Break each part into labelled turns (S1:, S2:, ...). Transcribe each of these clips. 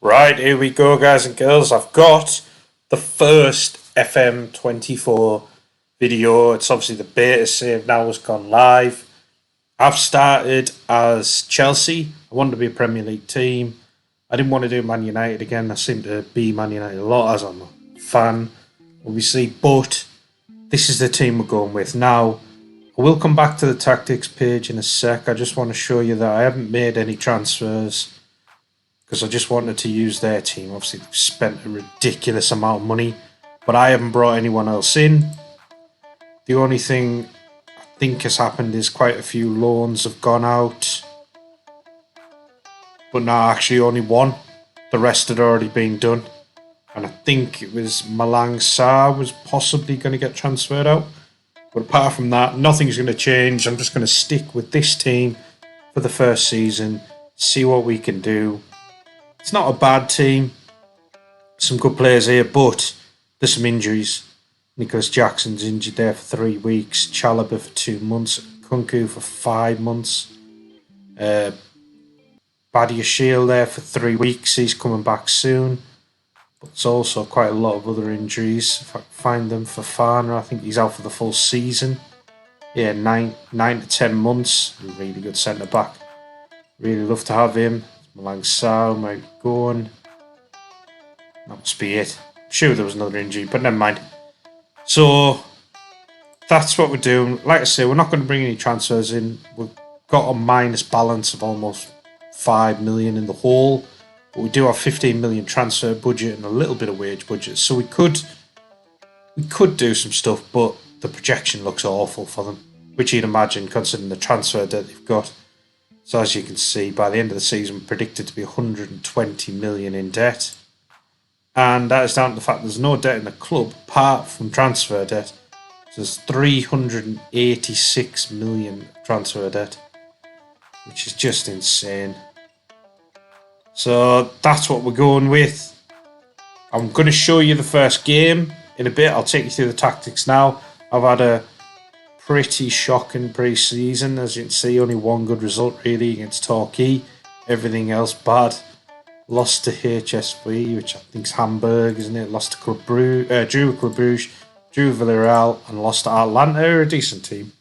S1: Right, here we go, guys and girls. I've got the first FM24 video. It's obviously the beta save now has gone live. I've started as Chelsea. I wanted to be a Premier League team. I didn't want to do Man United again. I seem to be Man United a lot as I'm a fan, obviously. But this is the team we're going with. Now, I will come back to the tactics page in a sec. I just want to show you that I haven't made any transfers because I just wanted to use their team. Obviously, they've spent a ridiculous amount of money, but I haven't brought anyone else in. The only thing I think has happened is quite a few loans have gone out, but no, actually only one. The rest had already been done, and I think it was Malang Sarr was possibly going to get transferred out. But apart from that, nothing's going to change. I'm just going to stick with this team for the first season, see what we can do. It's not a bad team. Some good players here, but there's some injuries. Nicholas Jackson's injured there for 3 weeks. Chalobah for 2 months. Kunku for 5 months. Badiashile there for 3 weeks. He's coming back soon. But there's also quite a lot of other injuries. If I can find them for Fana, I think he's out for the full season. Yeah, 9 to 10 months. A really good centre back. Really love to have him. Malang Sarr might be going. That must be it. I'm sure there was another injury, but never mind. So that's what we're doing. Like I say, we're not going to bring any transfers in. We've got a minus balance of almost 5 million in the hole, but we do have 15 million transfer budget and a little bit of wage budget. So we could do some stuff, but the projection looks awful for them, which you'd imagine considering the transfer debt they've got. So as you can see, by the end of the season, predicted to be 120 million in debt. And that is down to the fact there's no debt in the club apart from transfer debt. So there's 386 million transfer debt, which is just insane. So that's what we're going with. I'm going to show you the first game in a bit. I'll take you through the tactics now. I've had a pretty shocking pre-season. As you can see, only one good result really against Torquay. Everything else bad. Lost to HSV, which I think is Hamburg, isn't it? Lost to Club Brugge, drew with Club Brugge, drew with Villarreal, and lost to Atalanta, a decent team.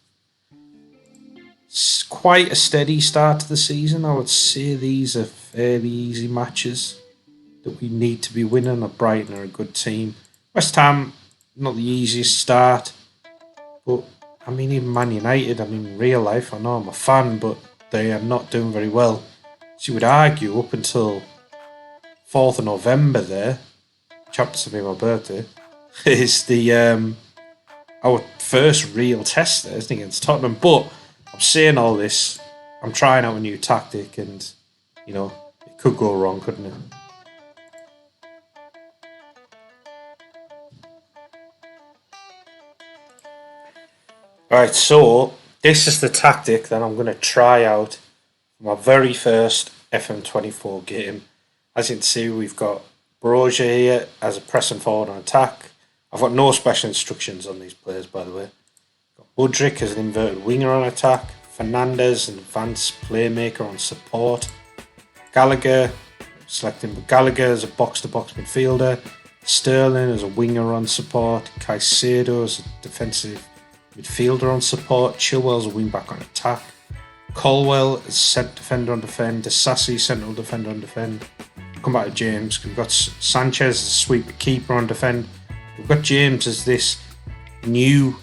S1: It's quite a steady start to the season. I would say these are fairly easy matches that we need to be winning. Brighton are a good team. West Ham, not the easiest start, but I mean, even Man United, in real life, I know I'm a fan, but they are not doing very well. So you would argue up until 4th of November there, which happens to be my birthday, is our first real test there, isn't it, against Tottenham. But I'm saying all this, I'm trying out a new tactic and, it could go wrong, couldn't it? Right, so this is the tactic that I'm going to try out for my very first FM24 game. As you can see, we've got Brozier here as a pressing forward on attack. I've got no special instructions on these players, by the way. Got Budrick as an inverted winger on attack. Fernandez, an advanced playmaker on support. Gallagher, selecting Gallagher as a box-to-box midfielder. Sterling as a winger on support. Caicedo as a defensive midfielder on support. Chilwell's a wing-back on attack. Colwell as centre defender on defend. Disasi central defender on defend. Come back to James. We've got Sanchez as a sweeper keeper on defend. We've got James as this new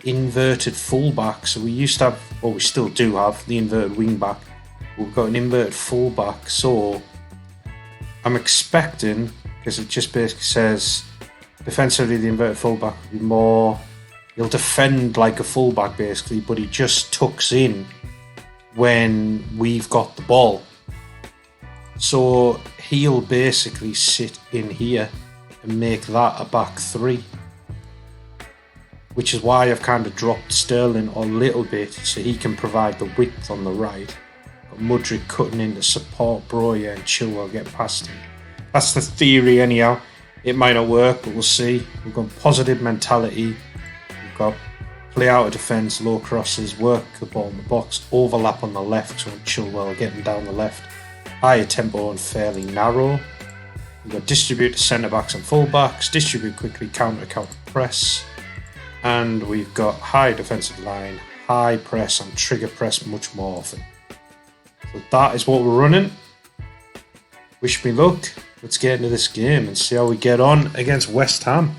S1: inverted fullback. So we used to have, or we still do have, the inverted wing-back. We've got an inverted fullback. So I'm expecting, because it just basically says defensively the inverted fullback will be more, he'll defend like a fullback basically, but he just tucks in when we've got the ball. So he'll basically sit in here and make that a back three, which is why I've kind of dropped Sterling a little bit so he can provide the width on the right. Got Mudryk cutting in to support Broya and Chilwell get past him. That's the theory anyhow. It might not work, but we'll see. We've got positive mentality. We've got play out of defence, low crosses, work the ball in the box, overlap on the left, so Chilwell getting down the left. higher tempo and fairly narrow. We've got distribute to centre backs and full backs, distribute quickly, counter press, and we've got high defensive line, high press and trigger press much more often. So that is what we're running. Wish me luck. Let's get into this game and see how we get on against West Ham.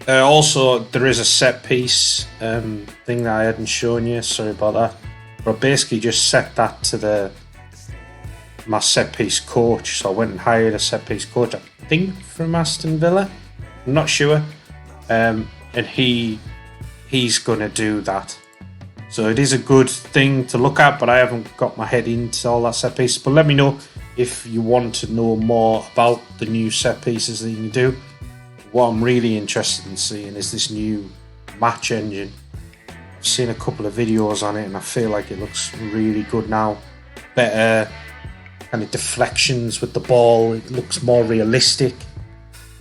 S1: Also, there is a set piece thing that I hadn't shown you. Sorry about that. But I basically just set that to my set piece coach. So I went and hired a set piece coach, I think from Aston Villa. I'm not sure. And he's going to do that. So it is a good thing to look at, but I haven't got my head into all that set pieces. But let me know if you want to know more about the new set pieces that you can do. What I'm really interested in seeing is this new match engine. I've seen a couple of videos on it and I feel like it looks really good now. Better kind of deflections with the ball. It looks more realistic.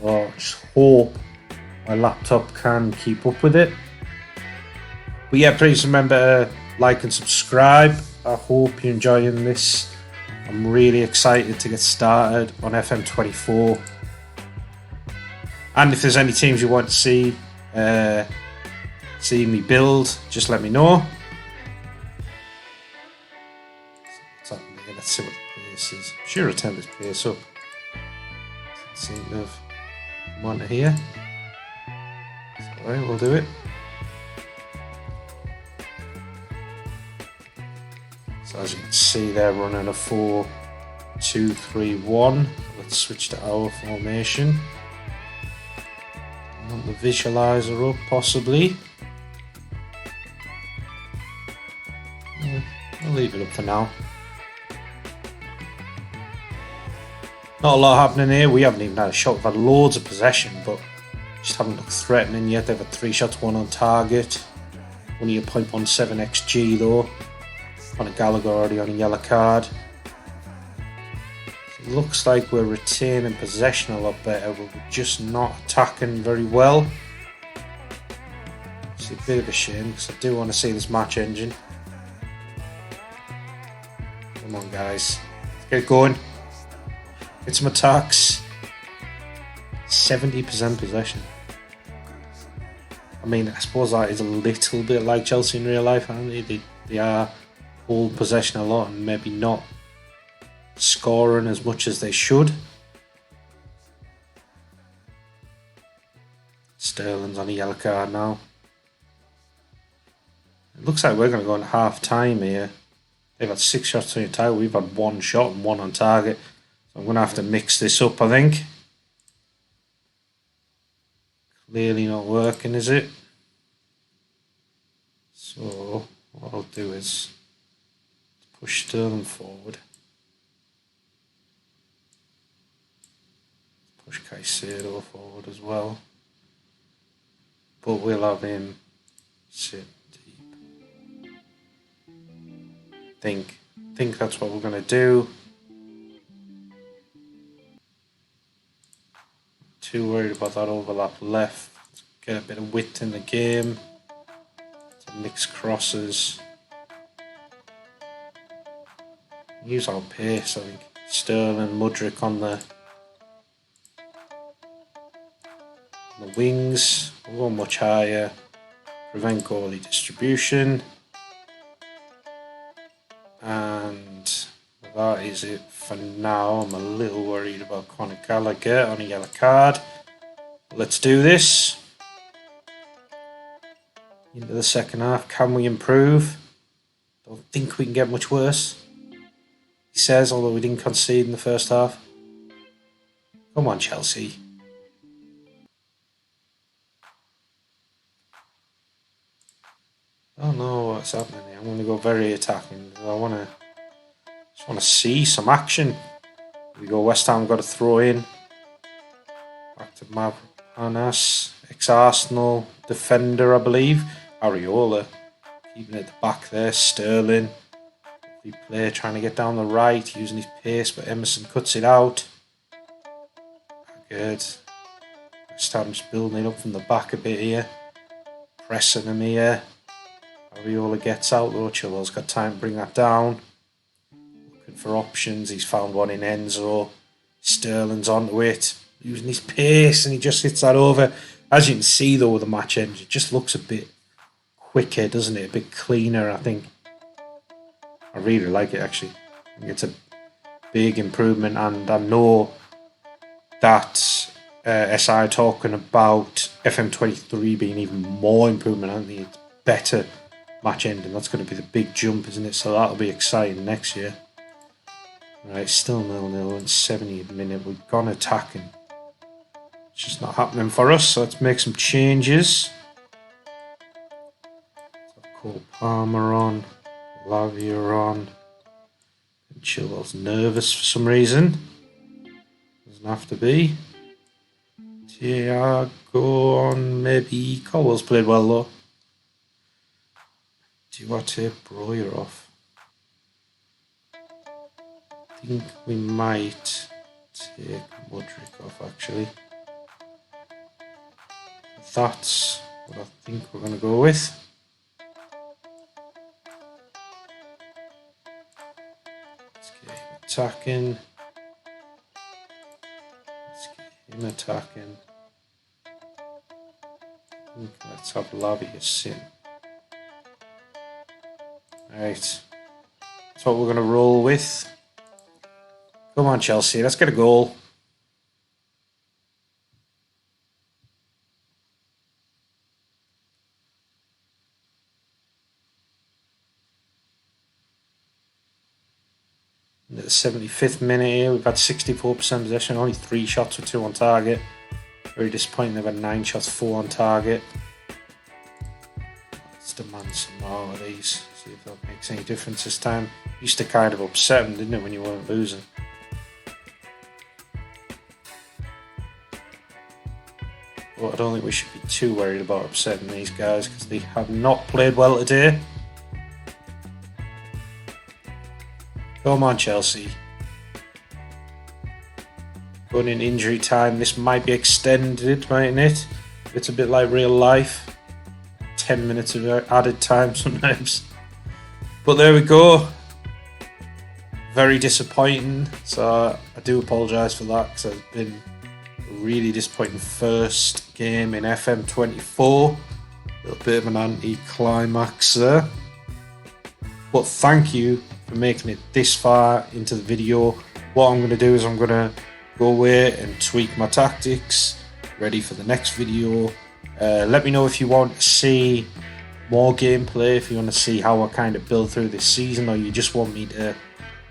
S1: I just hope my laptop can keep up with it. But yeah, please remember to like and subscribe. I hope you're enjoying this. I'm really excited to get started on FM24. And if there's any teams you want to see me build, just let me know. Let's see what the pace is. I'm sure I'll turn this pace up. Seem to have come on to here. Alright, we'll do it. So as you can see, they're running a 4-2-3-1. Let's switch to our formation. I want the visualizer up, possibly. I'll leave it up for now. Not a lot happening here. We haven't even had a shot. We've had loads of possession, but just haven't looked threatening yet. They've had 3 shots, 1 on target. Only a 0.17 XG though. On a Gallagher already on a yellow card. It looks like we're retaining possession a lot better, but we're just not attacking very well. It's a bit of a shame because I do want to see this match engine. Come on, guys, let's get going. Get some attacks. 70% possession. I mean, I suppose that is a little bit like Chelsea in real life, aren't they? They are hold possession a lot and maybe not scoring as much as they should. Sterling's on a yellow card now. It looks like we're going to go in half time here. They've had 6 shots on your target. We've had 1 shot and 1 on target. So I'm going to have to mix this up, I think. Clearly not working, is it? So what I'll do is push Sterling forward. Push Caicedo forward as well. But we'll have him sit deep. Think that's what we're going to do. Too worried about that overlap left. Let's get a bit of width in the game. To mix crosses. Use our pace, I think. Sterling, Mudryk on the wings. We'll go much higher. Prevent goalie distribution. And that is it for now. I'm a little worried about Conor Gallagher on a yellow card. Let's do this. Into the second half. Can we improve? Don't think we can get much worse. He says, although we didn't concede in the first half. Come on, Chelsea. I don't know what's happening here. I'm going to go very attacking. I just want to see some action. Here we go. West Ham got to throw in. Back to Mavropanos, ex-Arsenal defender, I believe. Areola keeping it at the back there. Sterling. Player trying to get down the right, using his pace, but Emerson cuts it out. Good. West Ham's building it up from the back a bit here. Pressing him here. Ariola gets out though. Chilwell's got time to bring that down. Looking for options. He's found one in Enzo. Sterling's onto it. Using his pace and he just hits that over. As you can see though with the match end, it just looks a bit quicker, doesn't it? A bit cleaner, I think. I really like it actually. I think it's a big improvement, and I know that SI talking about FM23 being even more improvement. I think it's better match end, and that's going to be the big jump, isn't it? So that'll be exciting next year. Right, still 0-0 in 70th minute. We've gone attacking. It's just not happening for us, so let's make some changes. So Cole Palmer on, Lavia on. And Chilwell's nervous for some reason. Doesn't have to be. Thiago on, maybe. Colwell's played well though. Do you want to take Breuer off? I think we might take Mudryk off actually. That's what I think we're going to go with. Let's get him attacking. Let's have Lavia sin. Alright. That's what we're going to roll with. Come on, Chelsea. Let's get a goal. In the 75th minute here, we've had 64% possession, only 3 shots with 2 on target. Very disappointing. They've had 9 shots, 4 on target. Let's demand some more of these. See if that makes any difference this time. Used to kind of upset them, didn't it, when you weren't losing? But I don't think we should be too worried about upsetting these guys because they have not played well today. Come on, Chelsea. Going in injury time, this might be extended, mightn't it? It's a bit like real life. 10 minutes of added time sometimes. But there we go. Very disappointing. So I do apologise for that because it's been a really disappointing first game in FM24. A little bit of an anti-climax there. But thank you for making it this far into the video. What I'm going to do is I'm going to go away and tweak my tactics, ready for the next video. Let me know if you want to see more gameplay, if you want to see how I kind of build through this season, or you just want me to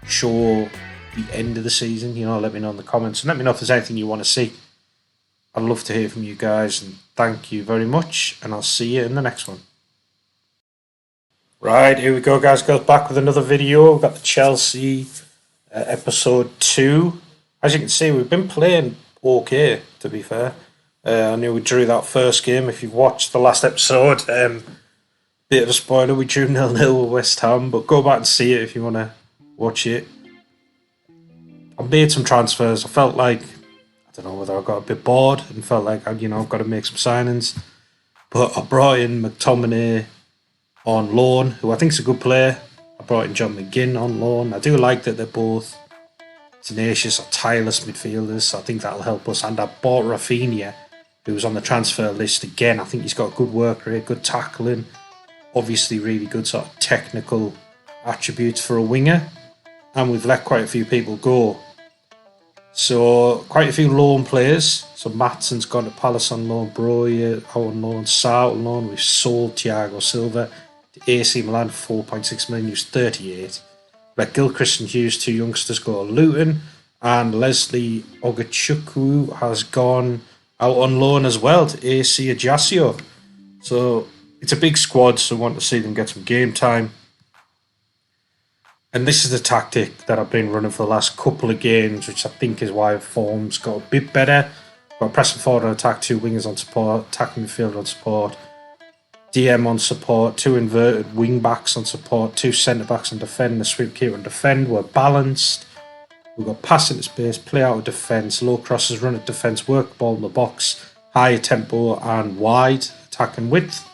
S1: show the end of the season. You know, let me know in the comments, and let me know if there's anything you want to see. I'd love to hear from you guys, and thank you very much, and I'll see you in the next one. Right, here we go, guys. Goes back with another video. We've got the Chelsea episode 2. As you can see, we've been playing okay, to be fair. I knew we drew that first game. If you've watched the last episode, bit of a spoiler, we drew 0-0 with West Ham, but go back and see it if you want to watch it. I made some transfers. I felt like, I don't know whether I got a bit bored and felt like, I've got to make some signings. But I brought in McTominay on loan, who I think is a good player. I brought in John McGinn on loan. I do like that they're both tenacious or tireless midfielders, so I think that'll help us. And I bought Rafinha, who was on the transfer list again. I think he's got good work rate, good tackling, obviously really good sort of technical attributes for a winger. And we've let quite a few people go. So quite a few loan players. So Matson's gone to Palace on loan, Breuer out on loan, Sarr on loan. We've sold Thiago Silva to AC Milan for 4.6 million, who's 38. Let Gilchrist and Hughes, 2 youngsters, go to Luton. And Leslie Ogachukwu has gone out on loan as well to AC Ajaccio. So it's a big squad, so I want to see them get some game time. And this is the tactic that I've been running for the last couple of games, which I think is why form's got a bit better. Got pressing forward on attack, 2 wingers on support, attacking midfield on support, DM on support, 2 inverted wing backs on support, 2 centre backs on defend, the sweep keeper on defend. We're balanced. We've got pass into space, play out of defence, low crosses, run at defence, work the ball in the box, higher tempo and wide, attack and width.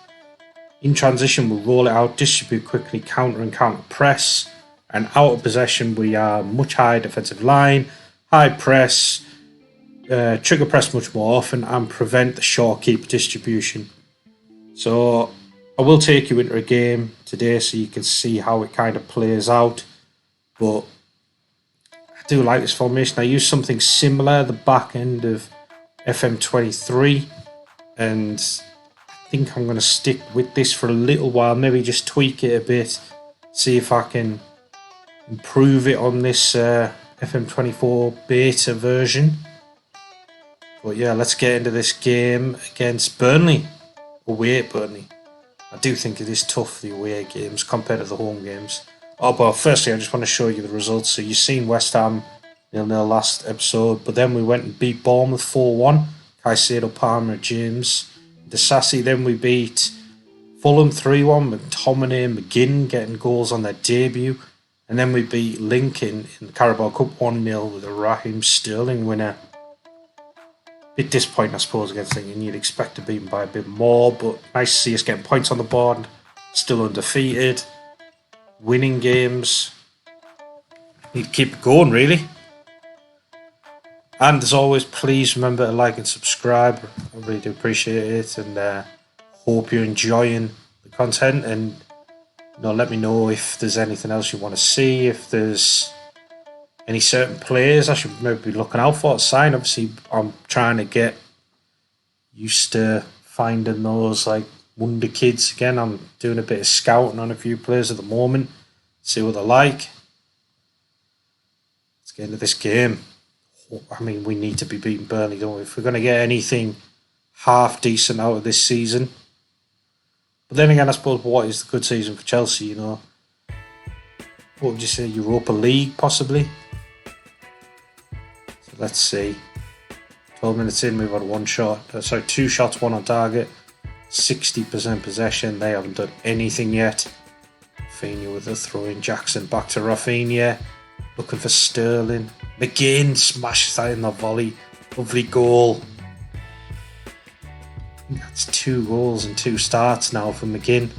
S1: In transition, we'll roll it out, distribute quickly, counter and counter press. And out of possession, we are much higher defensive line, high press, trigger press much more often, and prevent the short keep distribution. So I will take you into a game today so you can see how it kind of plays out. But I do like this formation. I use something similar at the back end of FM23, and I think I'm going to stick with this for a little while, maybe just tweak it a bit, see if I can improve it on this FM24 beta version. But yeah, let's get into this game against Burnley, away at Burnley. I do think it is tough, the away games, compared to the home games. Oh, but firstly, I just want to show you the results. So you've seen West Ham 0-0 last episode, but then we went and beat Bournemouth 4-1. Caicedo, Palmer, James, Disasi. Then we beat Fulham 3-1, McTominay and McGinn getting goals on their debut. And then we beat Lincoln in the Carabao Cup 1-0 with a Raheem Sterling winner. Bit disappointing, I suppose, against Lincoln. You'd expect to beat them by a bit more, but nice to see us getting points on the board. Still undefeated. Winning games. Need to keep it going, really. And as always, please remember to like and subscribe. I really do appreciate it, and hope you're enjoying the content. And let me know if there's anything else you want to see, if there's any certain players I should maybe be looking out for at sign. Obviously, I'm trying to get used to finding those like wonder kids again. I'm doing a bit of scouting on a few players at the moment, see what they're like. Let's get into this game. I mean, we need to be beating Burnley, don't we? If we're going to get anything half decent out of this season. But then again, I suppose, what is the good season for Chelsea, What would you say, Europa League, possibly? So let's see. 12 minutes in, we've had 2 shots, 1 on target. 60% possession. They haven't done anything yet. Rafinha with a throw in. Jackson back to Rafinha. Looking for Sterling. McGinn smashes that in the volley. Lovely goal. I think that's 2 goals and 2 starts now for McGinn.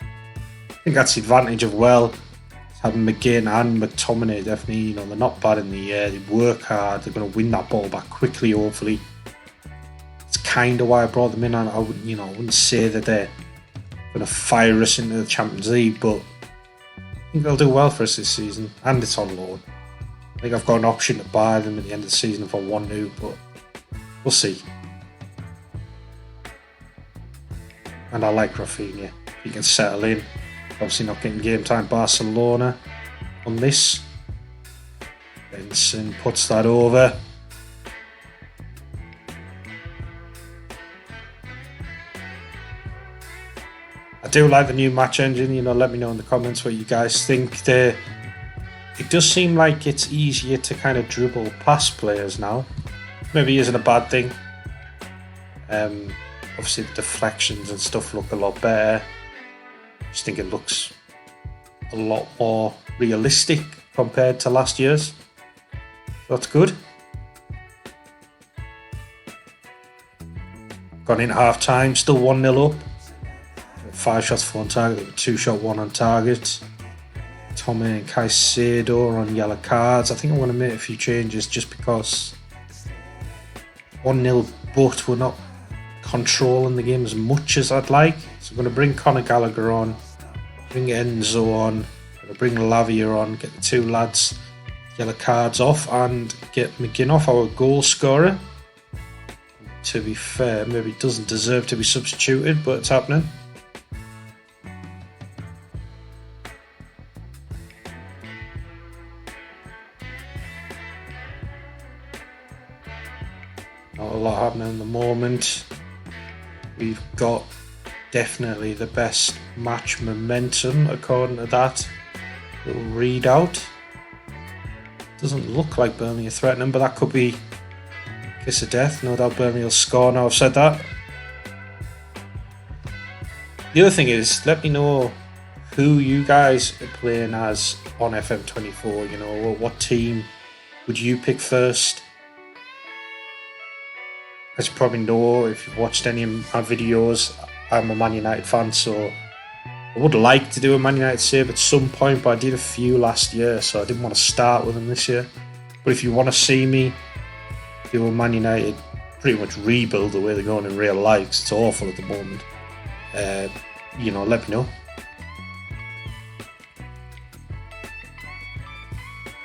S1: I think that's the advantage of having McGinn and McTominay. Definitely, they're not bad in the air. They work hard. They're going to win that ball back quickly, hopefully. It's kind of why I brought them in. I wouldn't say that they're going to fire us into the Champions League, but I think they'll do well for us this season, and it's on loan. I think I've got an option to buy them at the end of the season if I want to, but we'll see. And I like Rafinha. He can settle in. Obviously not getting game time Barcelona on this. Benson puts that over. I do like the new match engine. Let me know in the comments what you guys think. It does seem like it's easier to kind of dribble past players now. Maybe isn't a bad thing. Obviously the deflections and stuff look a lot better. I just think it looks a lot more realistic compared to last year's. So that's good. Gone in half time, still 1-0 up. 5 shots, 4 on target, 2 shot, 1 on target. Tommy and Caicedo are on yellow cards. I think I want to make a few changes just because 1-0, but we're not controlling the game as much as I'd like. So I'm going to bring Conor Gallagher on, bring Enzo on, I'm going to bring Lavia on, get the 2 lads yellow cards off, and get McGinn off, our goal scorer. To be fair, maybe doesn't deserve to be substituted, but it's happening. Not a lot happening at the moment. We've got definitely the best match momentum according to that little readout. Doesn't look like Burnley are threatening, but that could be kiss of death. No doubt Burnley will score now I've said that. The other thing is, let me know who you guys are playing as on FM24. What team would you pick first? as you probably know, if you've watched any of my videos, I'm a Man United fan, so I would like to do a Man United save at some point, but I did a few last year, so I didn't want to start with them this year. But if you want to see me do a Man United pretty much rebuild the way they're going in real life, 'cause it's awful at the moment, let me know.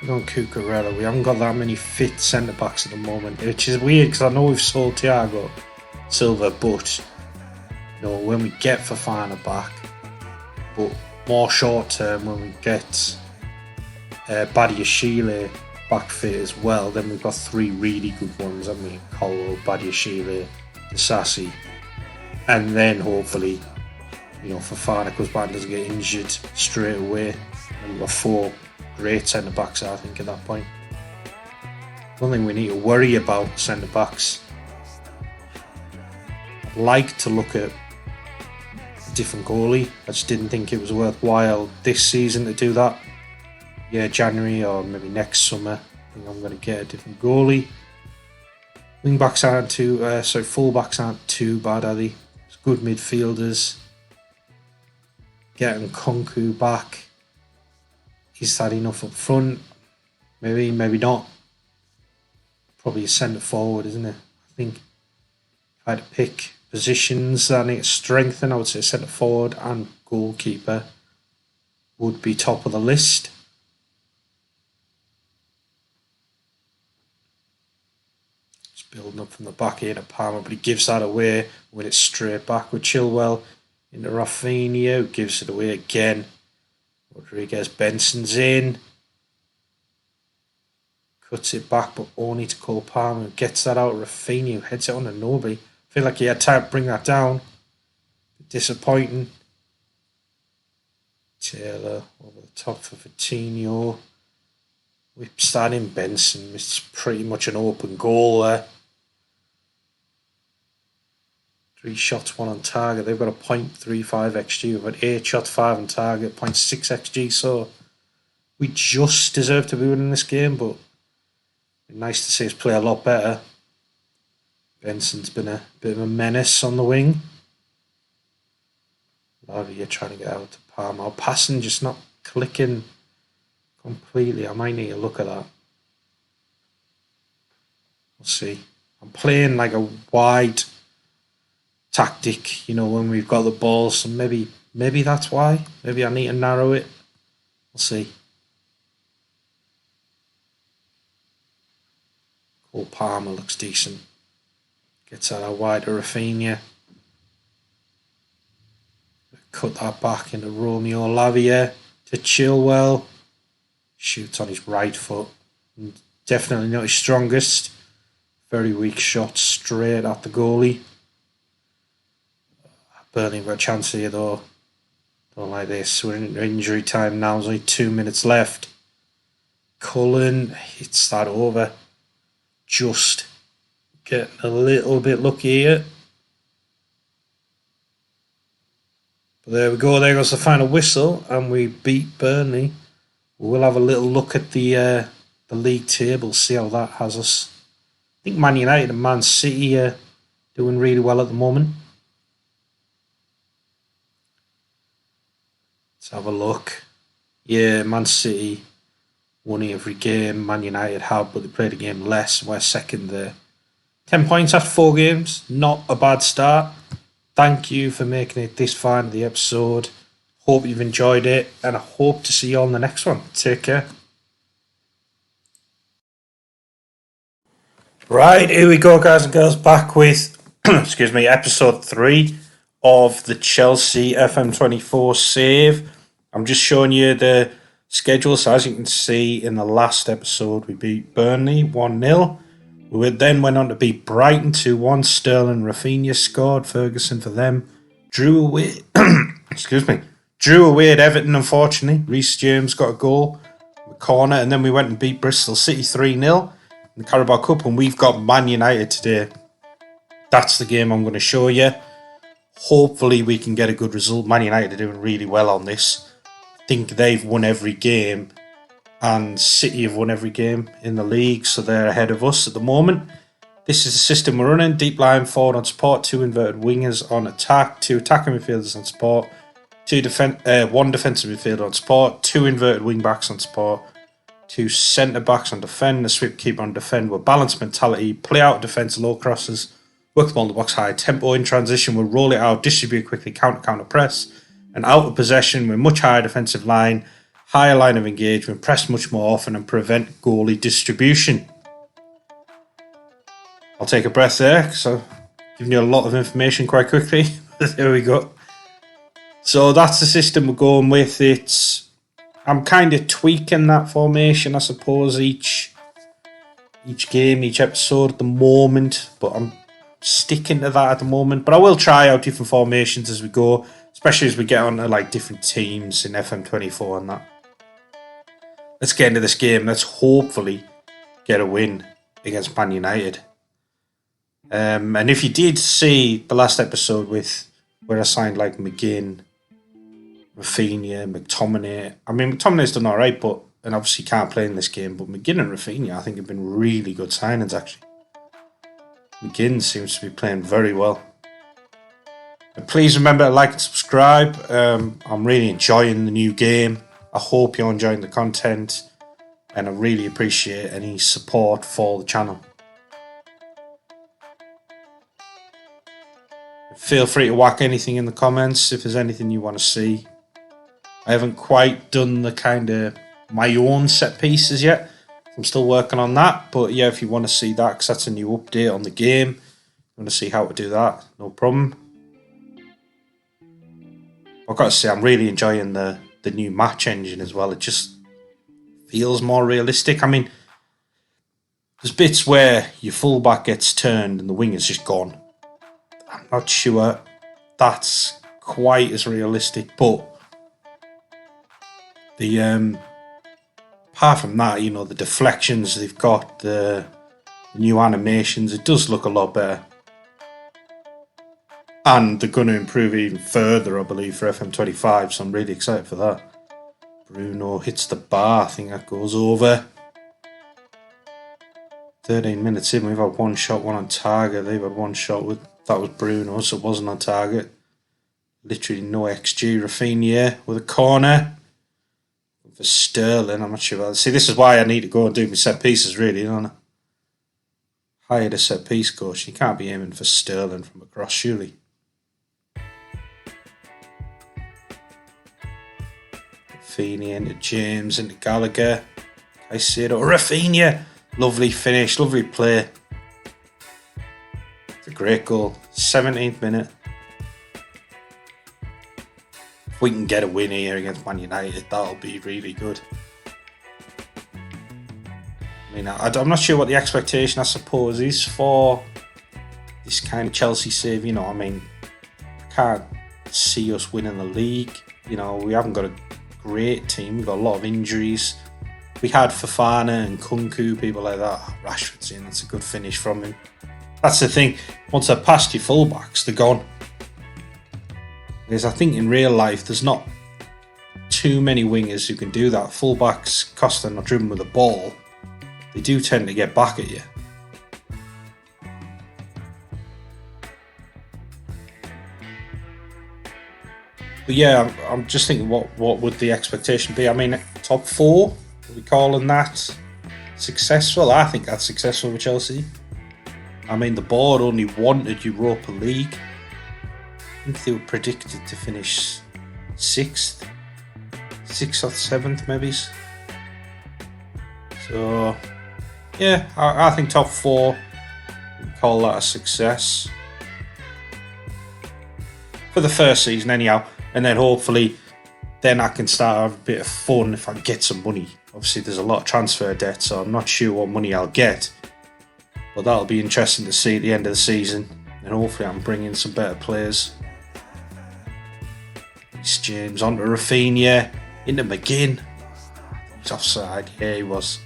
S1: On Cucurella, we haven't got that many fit centre backs at the moment, which is weird because I know we've sold Thiago Silva, but when we get Fofana back, but more short term when we get Badiashile back fit as well, then we've got 3 really good ones, haven't we? Colwell, Badiashile, Disasi, and then hopefully, Fofana goes back and doesn't get injured straight away, and we've got 4 great centre backs, I think, at that point. One thing we need to worry about centre backs. I'd like to look at a different goalie. I just didn't think it was worthwhile this season to do that. Yeah, January or maybe next summer, I think I'm going to get a different goalie. Full backs aren't too bad, are they? It's good midfielders. Getting Konku back. Is that enough up front? Maybe, maybe not. Probably a centre forward, isn't it? I think if I had to pick positions that I need to strengthen, I would say centre forward and goalkeeper would be top of the list. Just building up from the back here to Palmer, but he gives that away when it's straight back with Chilwell into Rafinha, who gives it away again. Rodriguez Benson's in. Cuts it back, but only to Cole Palmer. Gets that out. Rafinha heads it on to nobody. I feel like he had time to bring that down. Disappointing. Taylor over the top for Coutinho. Whips that in Benson. It's pretty much an open goal there. 3 shots, 1 on target. They've got a 0.35 XG. We've got 8 shots, 5 on target, 0.6 XG. So we just deserve to be winning this game, but it's nice to see us play a lot better. Benson's been a bit of a menace on the wing. Lavia trying to get out to Palmer. Passing just not clicking completely. I might need to look at that. We'll see. I'm playing like a wide tactic, when we've got the ball, so maybe that's why. Maybe I need to narrow it. We'll see. Cole Palmer looks decent. Gets that out wide to Rafinha. Cut that back into Romeo Lavia to Chilwell. Shoots on his right foot. Definitely not his strongest. Very weak shot straight at the goalie. Burnley got a chance here though. Don't like this. We're in injury time now. There's only 2 minutes left. Cullen hits that over. Just getting a little bit lucky here. But there we go. There goes the final whistle, and we beat Burnley. We'll have a little look at the league table, see how that has us. I think Man United and Man City are doing really well at the moment. Let's have a look. Yeah, Man City won every game. Man United have, but they played a game less. We're second there. 10 points after 4 games. Not a bad start. Thank you for making it this far into the episode. Hope you've enjoyed it, and I hope to see you on the next one. Take care. Right, here we go, guys and girls. Back with, episode 3 of the Chelsea FM24 save. I'm just showing you the schedule. So as you can see in the last episode, we beat Burnley 1-0. We then went on to beat Brighton 2-1. Sterling, Rafinha scored. Ferguson for them. Drew away. Drew away at Everton, unfortunately. Reece James got a goal. The corner. And then we went and beat Bristol City 3-0 in the Carabao Cup. And we've got Man United today. That's the game I'm going to show you. Hopefully we can get a good result. Man United are doing really well on this. I think they've won every game. And City have won every game in the league. So they're ahead of us at the moment. This is the system we're running. Deep line forward on support, 2 inverted wingers on attack, 2 attacking midfielders on support, 1 defensive midfielder on support, 2 inverted wing backs on support, 2 centre backs on defend, a sweep keeper on defend with balanced mentality, play out defence, low crosses, work the ball in the box high, tempo in transition, we'll roll it out, distribute quickly, counter press, and out of possession with much higher defensive line, higher line of engagement, press much more often and prevent goalie distribution. I'll take a breath there because I've given you a lot of information quite quickly. There we go. So that's the system we're going with. I'm kind of tweaking that formation, I suppose, each game, each episode at the moment, but I'm sticking to that at the moment. But I will try out different formations as we go, especially as we get on to like different teams in FM24 and that. Let's get into this game. Let's hopefully get a win against Man United. And if you did see the last episode with where I signed like McGinn, Rafinha, McTominay. I mean, McTominay's done all right, and obviously can't play in this game. But McGinn and Rafinha, I think, have been really good signings. Actually, McGinn seems to be playing very well. And please remember to like and subscribe. I'm really enjoying the new game. I hope you're enjoying the content, and I really appreciate any support for the channel. Feel free to whack anything in the comments if there's anything you want to see. I haven't quite done the kind of my own set pieces yet. I'm still working on that. But yeah, if you want to see that, because that's a new update on the game, you want to see how to do that, no problem. I've got to say, I'm really enjoying the new match engine as well. It just feels more realistic. I mean, there's bits where your fullback gets turned and the wing is just gone. I'm not sure that's quite as realistic, but apart from that, the deflections they've got, the new animations, it does look a lot better. And they're going to improve it even further, I believe, for FM25, so I'm really excited for that. Bruno hits the bar, I think that goes over. 13 minutes in, we've had one shot, one on target. They've had one shot that was Bruno, so it wasn't on target. Literally no XG. Rafinha with a corner for Sterling. I'm not sure about that. See, this is why I need to go and do my set pieces, really, don't I? Hired a set piece coach. You can't be aiming for Sterling from across, surely. Rafinha into James, into Gallagher. Caicedo. Rafinha! Lovely finish, lovely play. It's a great goal. 17th minute. If we can get a win here against Man United, that'll be really good. I mean, I'm not sure what the expectation, I suppose, is for this kind of Chelsea save. I mean, I can't see us winning the league. We haven't got a great team. We've got a lot of injuries. We had Fofana and Kunku, people like that. Rashford's in, that's a good finish from him. That's the thing, once they're past your fullbacks, they're gone. Because I think in real life, there's not too many wingers who can do that. Fullbacks, Costa not driven with the ball, they do tend to get back at you. But yeah, I'm just thinking, what would the expectation be? I mean, top 4? Are we calling that successful? I think that's successful with Chelsea. I mean, the board only wanted Europa League. I think they were predicted to finish 6th or 7th, maybe. So, yeah, I think top 4, we call that a success. For the first season, anyhow. And then hopefully, then I can start having a bit of fun if I get some money. Obviously, there's a lot of transfer debt, so I'm not sure what money I'll get. But that'll be interesting to see at the end of the season. And hopefully, I'm bringing some better players. It's James onto Rafinha, into McGinn. He's offside. Yeah, he was.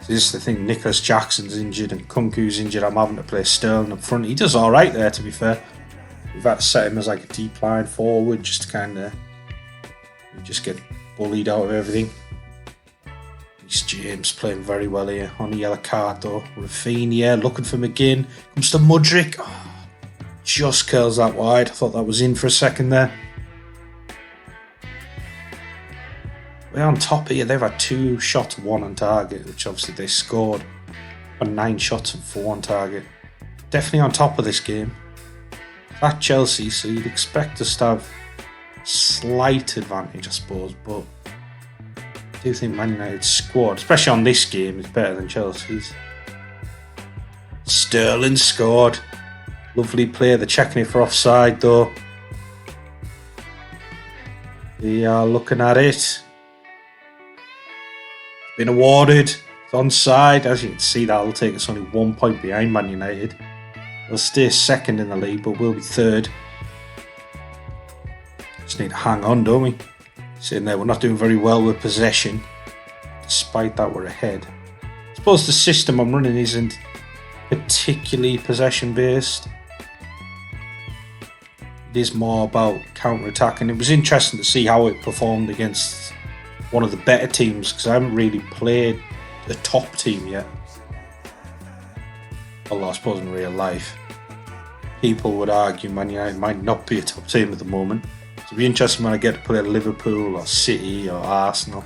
S1: So this is the thing. Nicholas Jackson's injured and Kunku's injured. I'm having to play Sterling up front. He does all right there, to be fair. We've had to set him as like a deep line forward, just to kind of just get bullied out of everything. Reece James playing very well here on the yellow card though. Rafinha looking for McGinn. Comes to Mudryk. Oh, just curls that wide. I thought that was in for a second there. We're on top here. They've had 2 shots, 1 on target, which obviously they scored. On 9 shots and 4 on target. Definitely on top of this game. At Chelsea, so you'd expect us to have slight advantage, I suppose, but I do think Man United's squad, especially on this game, is better than Chelsea's. Sterling scored. Lovely play. They're checking it for offside though. We are looking at it. It's been awarded. It's onside. As you can see, that'll take us only 1 point behind Man United. They'll stay second in the league, but we'll be third. Just need to hang on, don't we? Sitting there, we're not doing very well with possession. Despite that, we're ahead. I suppose the system I'm running isn't particularly possession-based. It is more about counter-attacking. It was interesting to see how it performed against one of the better teams, because I haven't really played the top team yet. Although I suppose in real life, people would argue Man United might not be a top team at the moment. So it'll be interesting when I get to play Liverpool or City or Arsenal.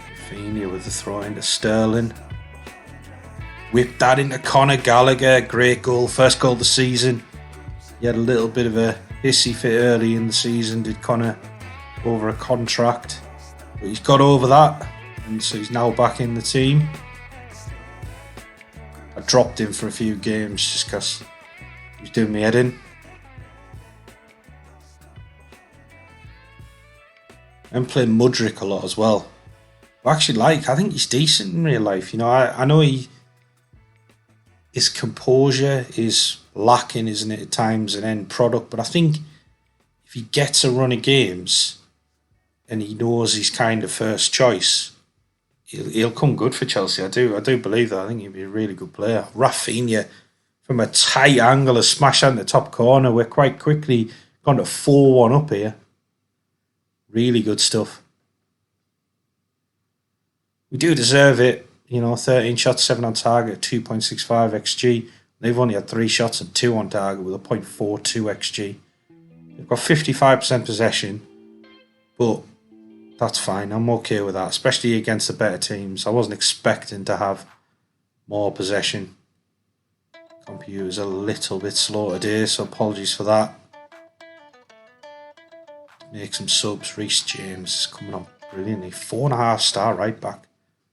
S1: Rafinha with the throw into Sterling. Whipped that into Conor Gallagher. Great goal. First goal of the season. He had a little bit of a hissy fit early in the season, did Conor, over a contract. But he's got over that, and so he's now back in the team. I dropped him for a few games just because he was doing me head in. I'm playing Mudryk a lot as well. I think he's decent in real life. You know, I know his composure is lacking, isn't it, at times, an end product. But I think if he gets a run of games and he knows he's kind of first choice, he'll come good for Chelsea. I do believe that. I think he'll be a really good player. Rafinha, from a tight angle, a smash out in the top corner. We're quite quickly gone to 4-1 up here. Really good stuff. We do deserve it. You know, 13 shots, 7 on target, 2.65 XG. They've only had 3 shots and 2 on target with a 0.42 XG. They've got 55% possession, but that's fine. I'm okay with that, especially against the better teams. I wasn't expecting to have more possession. Computer's a little bit slow today, so apologies for that. Make some subs. Reece James is coming on brilliantly. 4.5 star right back.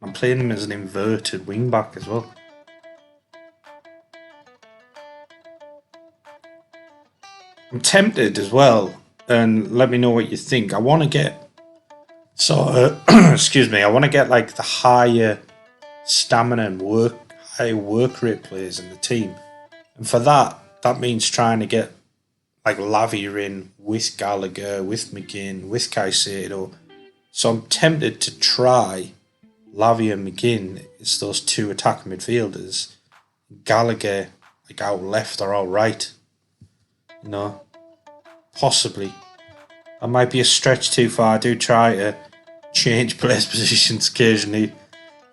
S1: I'm playing him as an inverted wing back as well. I'm tempted as well, and let me know what you think. I want to get excuse me. I want to get like the higher stamina and higher work rate players in the team, and for that means trying to get like Lavia in with Gallagher, with McGinn, with Caicedo. So I'm tempted to try Lavia and McGinn as those 2 attacking midfielders. Gallagher like out left or out right. You know, possibly. That might be a stretch too far. I do try to change players' positions occasionally.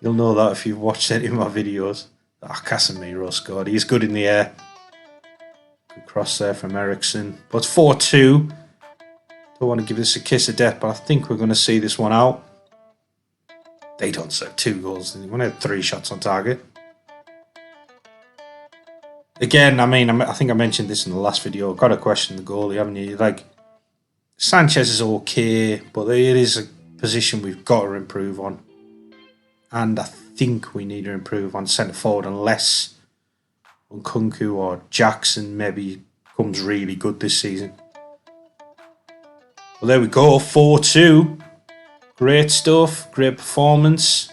S1: You'll know that if you've watched any of my videos. Casemiro scored. He's good in the air. Good cross there from Ericsson. But it's 4-2. Don't want to give this a kiss of death, but I think we're going to see this one out. They don't serve 2 goals. They only had 3 shots on target. Again, I think I mentioned this in the last video. I've got to question the goalie, haven't you? Like, Sanchez is okay, but it is a position we've got to improve on. And I think we need to improve on centre forward unless Nkunku or Jackson maybe comes really good this season. Well, there we go. 4-2. Great stuff. Great performance.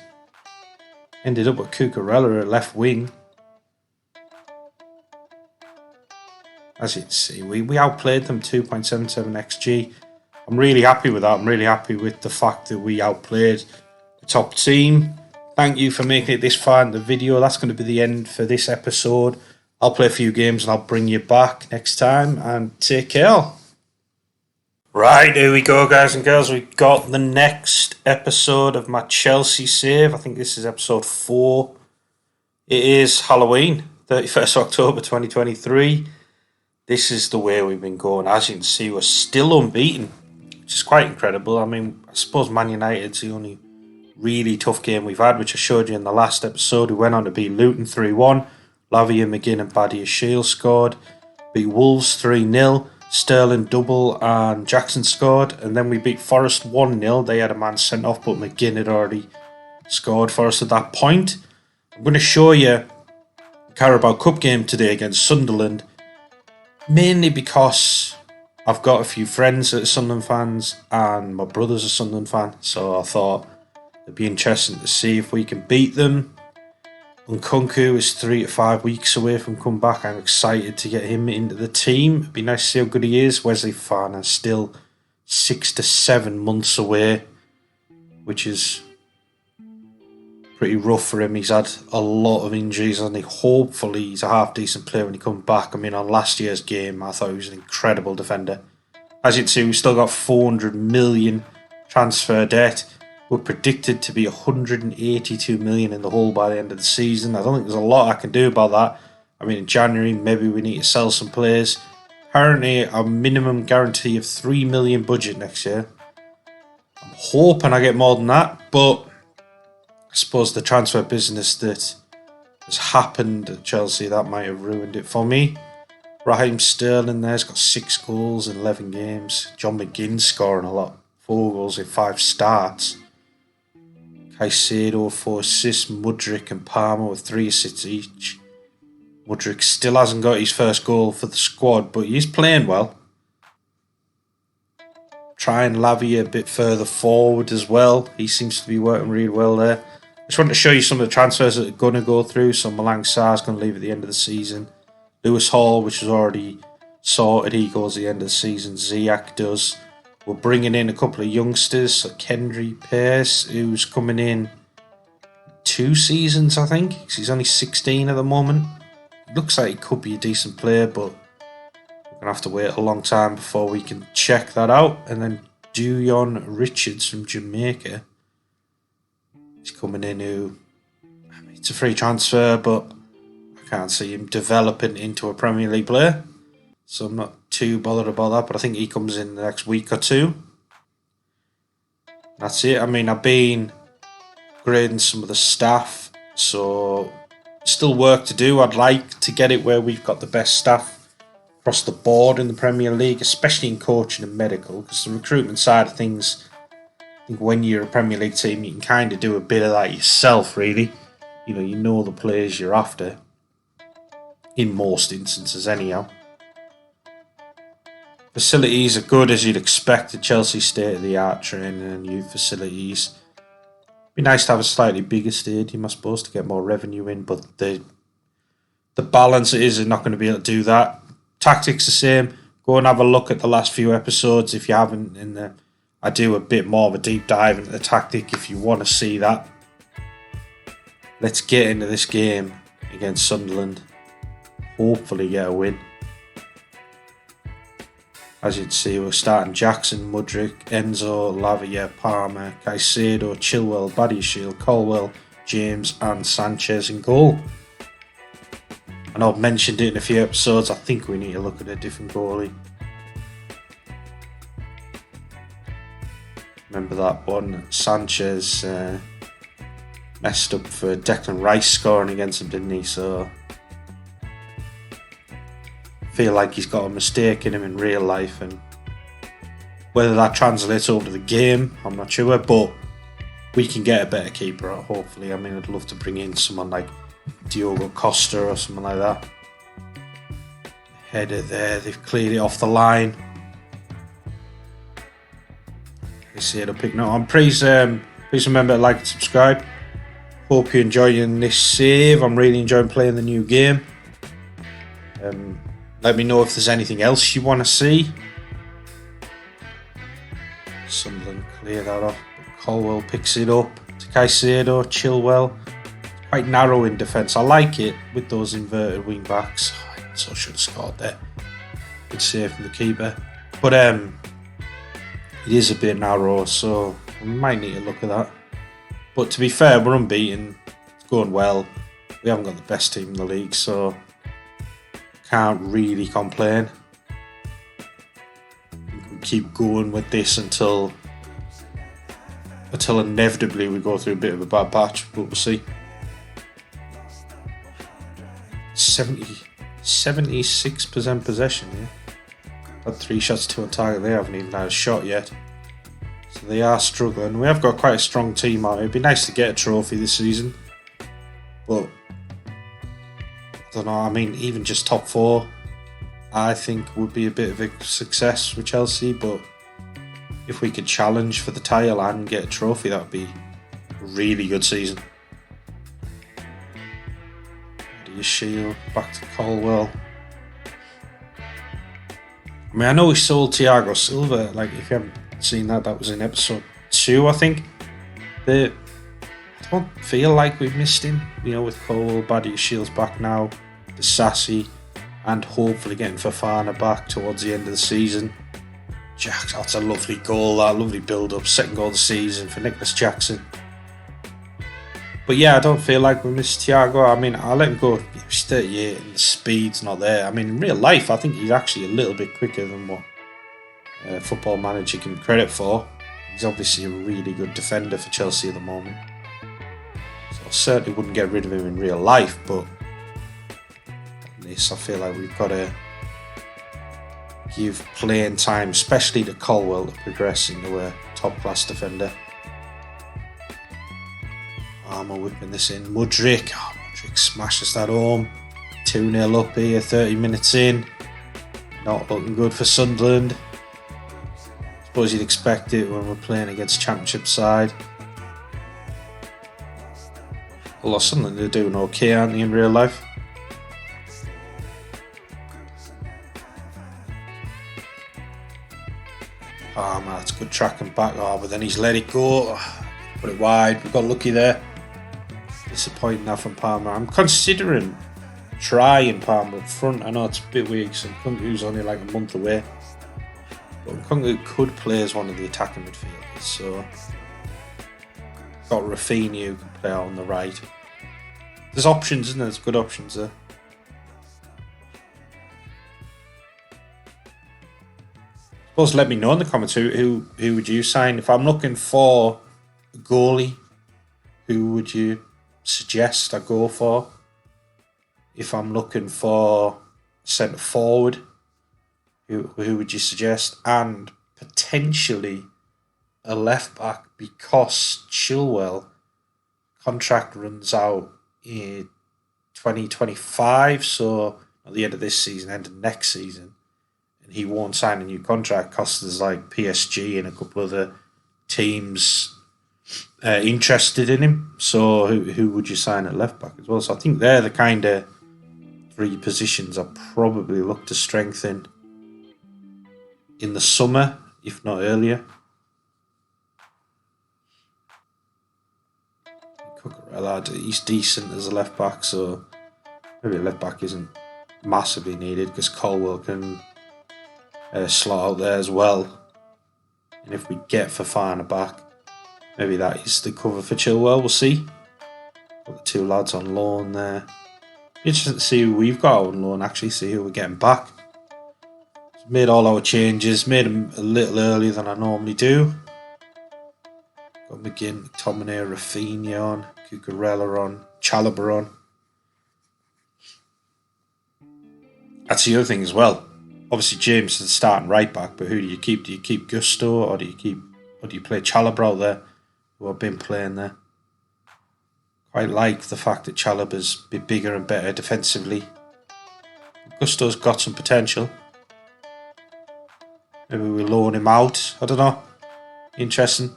S1: Ended up with Cucurella at left wing. As you can see, we outplayed them 2.77 XG. I'm really happy with that. I'm really happy with the fact that we outplayed the top team. Thank you for making it this far in the video. That's going to be the end for this episode. I'll play a few games and I'll bring you back next time, and take care. Right, here we go, guys and girls. We've got the next episode of my Chelsea save. I think this is episode 4. It is Halloween, 31st October 2023. This is the way we've been going. As you can see, we're still unbeaten, which is quite incredible. I mean, I suppose Man United's the only really tough game we've had, which I showed you in the last episode. We went on to beat Luton 3-1. Lavia, McGinn and Badia Shield scored. Beat Wolves 3-0. Sterling double and Jackson scored. And then we beat Forest 1-0. They had a man sent off, but McGinn had already scored for us at that point. I'm going to show you the Carabao Cup game today against Sunderland, mainly because I've got a few friends that are Sunderland fans and my brother's a Sunderland fan, so I thought it'd be interesting to see if we can beat them. Nkunku is 3 to 5 weeks away from coming back. I'm excited to get him into the team. It'd be nice to see how good he is. Wesley Fofana still 6 to 7 months away, which is pretty rough for him. He's had a lot of injuries, and hopefully he's a half decent player when he comes back. I mean, on last year's game, I thought he was an incredible defender. As you can see, we've still got 400 million transfer debt. We're predicted to be 182 million in the hole by the end of the season. I don't think there's a lot I can do about that. I mean, in January, maybe we need to sell some players. Apparently, a minimum guarantee of 3 million budget next year. I'm hoping I get more than that, but I suppose the transfer business that has happened at Chelsea, that might have ruined it for me. Raheem Sterling there's got 6 goals in 11 games. John McGinn scoring a lot. 4 goals in 5 starts. Caicedo 4 assists, Mudryk and Palmer with 3 assists each. Mudryk still hasn't got his first goal for the squad, but he's playing well. Trying Lavia a bit further forward as well. He seems to be working really well there. I just want to show you some of the transfers that are going to go through. So Malang Sarr's going to leave at the end of the season. Lewis Hall, which is already sorted, he goes at the end of the season. Ziyech does. We're bringing in a couple of youngsters, so Kendry Pearce, who's coming in 2 seasons, I think, because he's only 16 at the moment. Looks like he could be a decent player, but we're going to have to wait a long time before we can check that out. And then Duyon Richards from Jamaica, he's coming in who, I mean, it's a free transfer, but I can't see him developing into a Premier League player. So I'm not too bothered about that, but I think he comes in the next week or 2. That's it. I mean, I've been grading some of the staff, so still work to do. I'd like to get it where we've got the best staff across the board in the Premier League, especially in coaching and medical, because the recruitment side of things, I think when you're a Premier League team, you can kind of do a bit of that yourself, really. You know the players you're after, in most instances anyhow. Facilities are good as you'd expect at Chelsea, state-of-the-art training and youth facilities. Be nice to have a slightly bigger stadium, I suppose, to get more revenue in, but the balance is not going to be able to do that. Tactics the same. Go and have a look at the last few episodes if you haven't. I do a bit more of a deep dive into the tactic if you want to see that. Let's get into this game against Sunderland. Hopefully get a win. As you can see, we're starting Jackson, Mudryk, Enzo, Lavia, Palmer, Caicedo, Chilwell, Badiashile, Colwell, James and Sanchez in goal. I know I've mentioned it in a few episodes. I think we need to look at a different goalie. Remember that one? Sanchez messed up for Declan Rice scoring against him, didn't he? So feel like he's got a mistake in him in real life, and whether that translates over to the game, I'm not sure, but we can get a better keeper, hopefully. I mean, I'd love to bring in someone like Diogo Costa or something like that. Header there, they've cleared it off the line. You see it'll pick up. Please remember to like and subscribe. Hope you're enjoying this save. I'm really enjoying playing the new game. Let me know if there's anything else you want to see. Sunderland clear that off. Colwell picks it up to Caicedo, Chilwell. Quite narrow in defence. I like it with those inverted wing backs. So I should have scored there. Good save from the keeper. But It is a bit narrow, so we might need to look at that. But to be fair, we're unbeaten. It's going well. We haven't got the best team in the league, so can't really complain. We can keep going with this until inevitably we go through a bit of a bad patch, but we'll see. 76% possession, yeah. Had 3 shots, 2 on target. They haven't even had a shot yet. So they are struggling. We have got quite a strong team out. It'd be nice to get a trophy this season. But I don't know, I mean, even just top 4 I think would be a bit of a success with Chelsea, but if we could challenge for the title and get a trophy, that would be a really good season. Shield back to Colwell. I mean, I know we sold Thiago Silva. Like, if you haven't seen that, that was in episode 2, I think. I don't feel like we've missed him. You know, with Colwell, Badia Shields back now, the Sassy, and hopefully getting Fofana back towards the end of the season. That's a lovely goal, that lovely build-up, second goal of the season for Nicholas Jackson. But yeah, I don't feel like we missed Thiago. I mean, I'll let him go. He's 38 and the speed's not there. I mean, in real life, I think he's actually a little bit quicker than what Football Manager give him credit for. He's obviously a really good defender for Chelsea at the moment. So I certainly wouldn't get rid of him in real life, but at least I feel like we've got to give playing time, especially to Colwell, to progress into a top-class defender. We're whipping this in. Mudryk smashes that home. 2-0 up here, 30 minutes in. Not looking good for Sunderland. Suppose you'd expect it when we're playing against Championship side. Although Sunderland are doing okay, aren't they, in real life? Oh man, that's good tracking back. Oh, but then he's let it go. Put it wide. We got lucky there. Disappointing that from Palmer. I'm considering trying Palmer up front. I know it's a bit weak, because Nkunku's only like a month away. But Nkunku could play as one of the attacking midfielders. So got Rafinha who can play out on the right. There's options, isn't there? There's good options there. Suppose let me know in the comments who would you sign? If I'm looking for a goalie, who would you suggest I go for? If I'm looking for centre forward, who would you suggest? And potentially a left back, because Chilwell contract runs out in 2025, so at the end of this season, end of next season, and he won't sign a new contract because there's like PSG and a couple other teams interested in him. So who would you sign at left back as well? So I think they're the kind of 3 positions I probably look to strengthen in the summer, if not earlier. Cucurella, he's decent as a left back, so maybe a left back isn't massively needed because Colwell can slot out there as well. And if we get Fofana back, maybe that is the cover for Chilwell. We'll see. Got the 2 lads on loan there. Interesting to see who we've got on loan, actually, see who we're getting back. Made all our changes, made them a little earlier than I normally do. Got McGinn, McTominay, Rafinha on, Cucurella on, Chalobah on. That's the other thing as well. Obviously, James is the starting right back, but who do you keep? Do you keep Gusto, or do you play Chalobah out there, who have been playing there? Quite like the fact that Chalobah's a bit bigger and better defensively. Gusto's got some potential. Maybe we loan him out. I don't know. Interesting.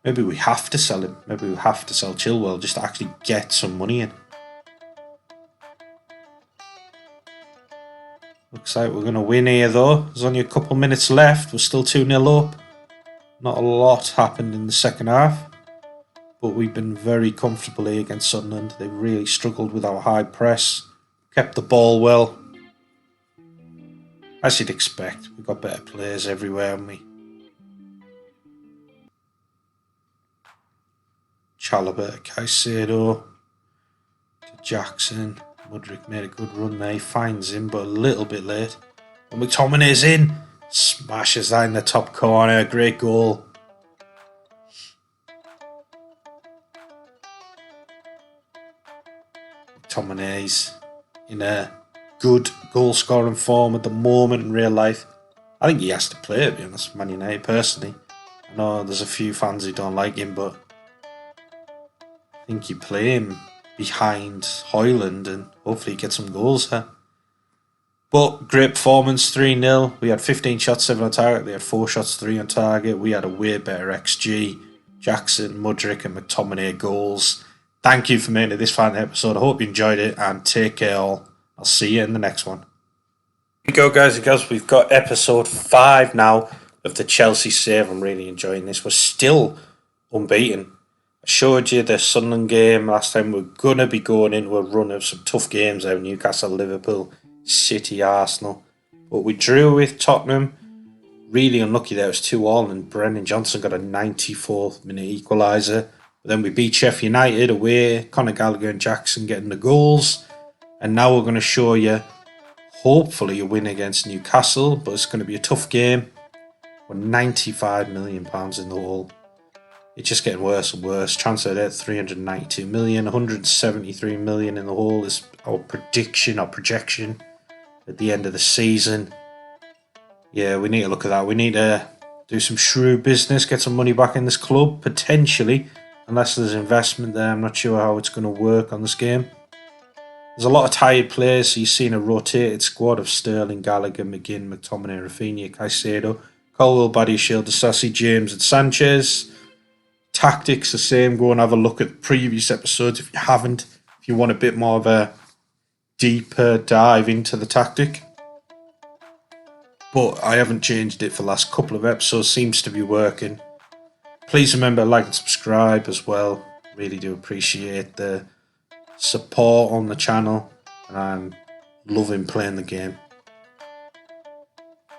S1: Maybe we have to sell him. Maybe we have to sell Chilwell just to actually get some money in. Looks like we're going to win here though. There's only a couple minutes left. We're still 2-0 up. Not a lot happened in the second half. But we've been very comfortable here against Sunderland. They really struggled with our high press. Kept the ball well. As you'd expect, we've got better players everywhere, haven't we? Chalobah, Caicedo, to Jackson. Mudryk made a good run there. He finds him, but a little bit late. But McTominay's in. Smashes that in the top corner. Great goal. McTominay's in a good goal scoring form at the moment in real life. I think he has to play, to be honest, Man United personally. I know there's a few fans who don't like him, but I think you play him behind Højlund and hopefully get some goals there. But great performance, 3-0. We had 15 shots, 7 on target. They had 4 shots, 3 on target. We had a way better XG. Jackson, Mudryk and McTominay goals. Thank you for making it this fun episode. I hope you enjoyed it and take care all. I'll see you in the next one. Here we go, guys and girls. We've got episode 5 now of the Chelsea save. I'm really enjoying this. We're still unbeaten. I showed you the Sunderland game last time. We're going to be going into a run of some tough games out. Newcastle, Liverpool, City, Arsenal. But we drew with Tottenham. Really unlucky there. It was 2-2 and Brennan Johnson got a 94th minute equaliser. But then we beat Sheffield United away. Conor Gallagher and Jackson getting the goals. And now we're going to show you, hopefully, a win against Newcastle. But it's going to be a tough game. We're £95 million in the hole. It's just getting worse and worse. Transfer debt 392 million, 173 million in the hole is our prediction or projection at the end of the season. Yeah, we need to look at that. We need to do some shrewd business, get some money back in this club, potentially, unless there's investment there. I'm not sure how it's going to work on this game. There's a lot of tired players, so you've seen a rotated squad of Sterling, Gallagher, McGinn, McTominay, Rafinha, Caicedo, Colwell, Badiashile, Disasi, James and Sanchez. Tactics the same. Go and have a look at previous episodes if you haven't. If you want a bit more of a deeper dive into the tactic. But I haven't changed it for the last couple of episodes. Seems to be working. Please remember to like and subscribe as well. Really do appreciate the support on the channel. And I'm loving playing the game.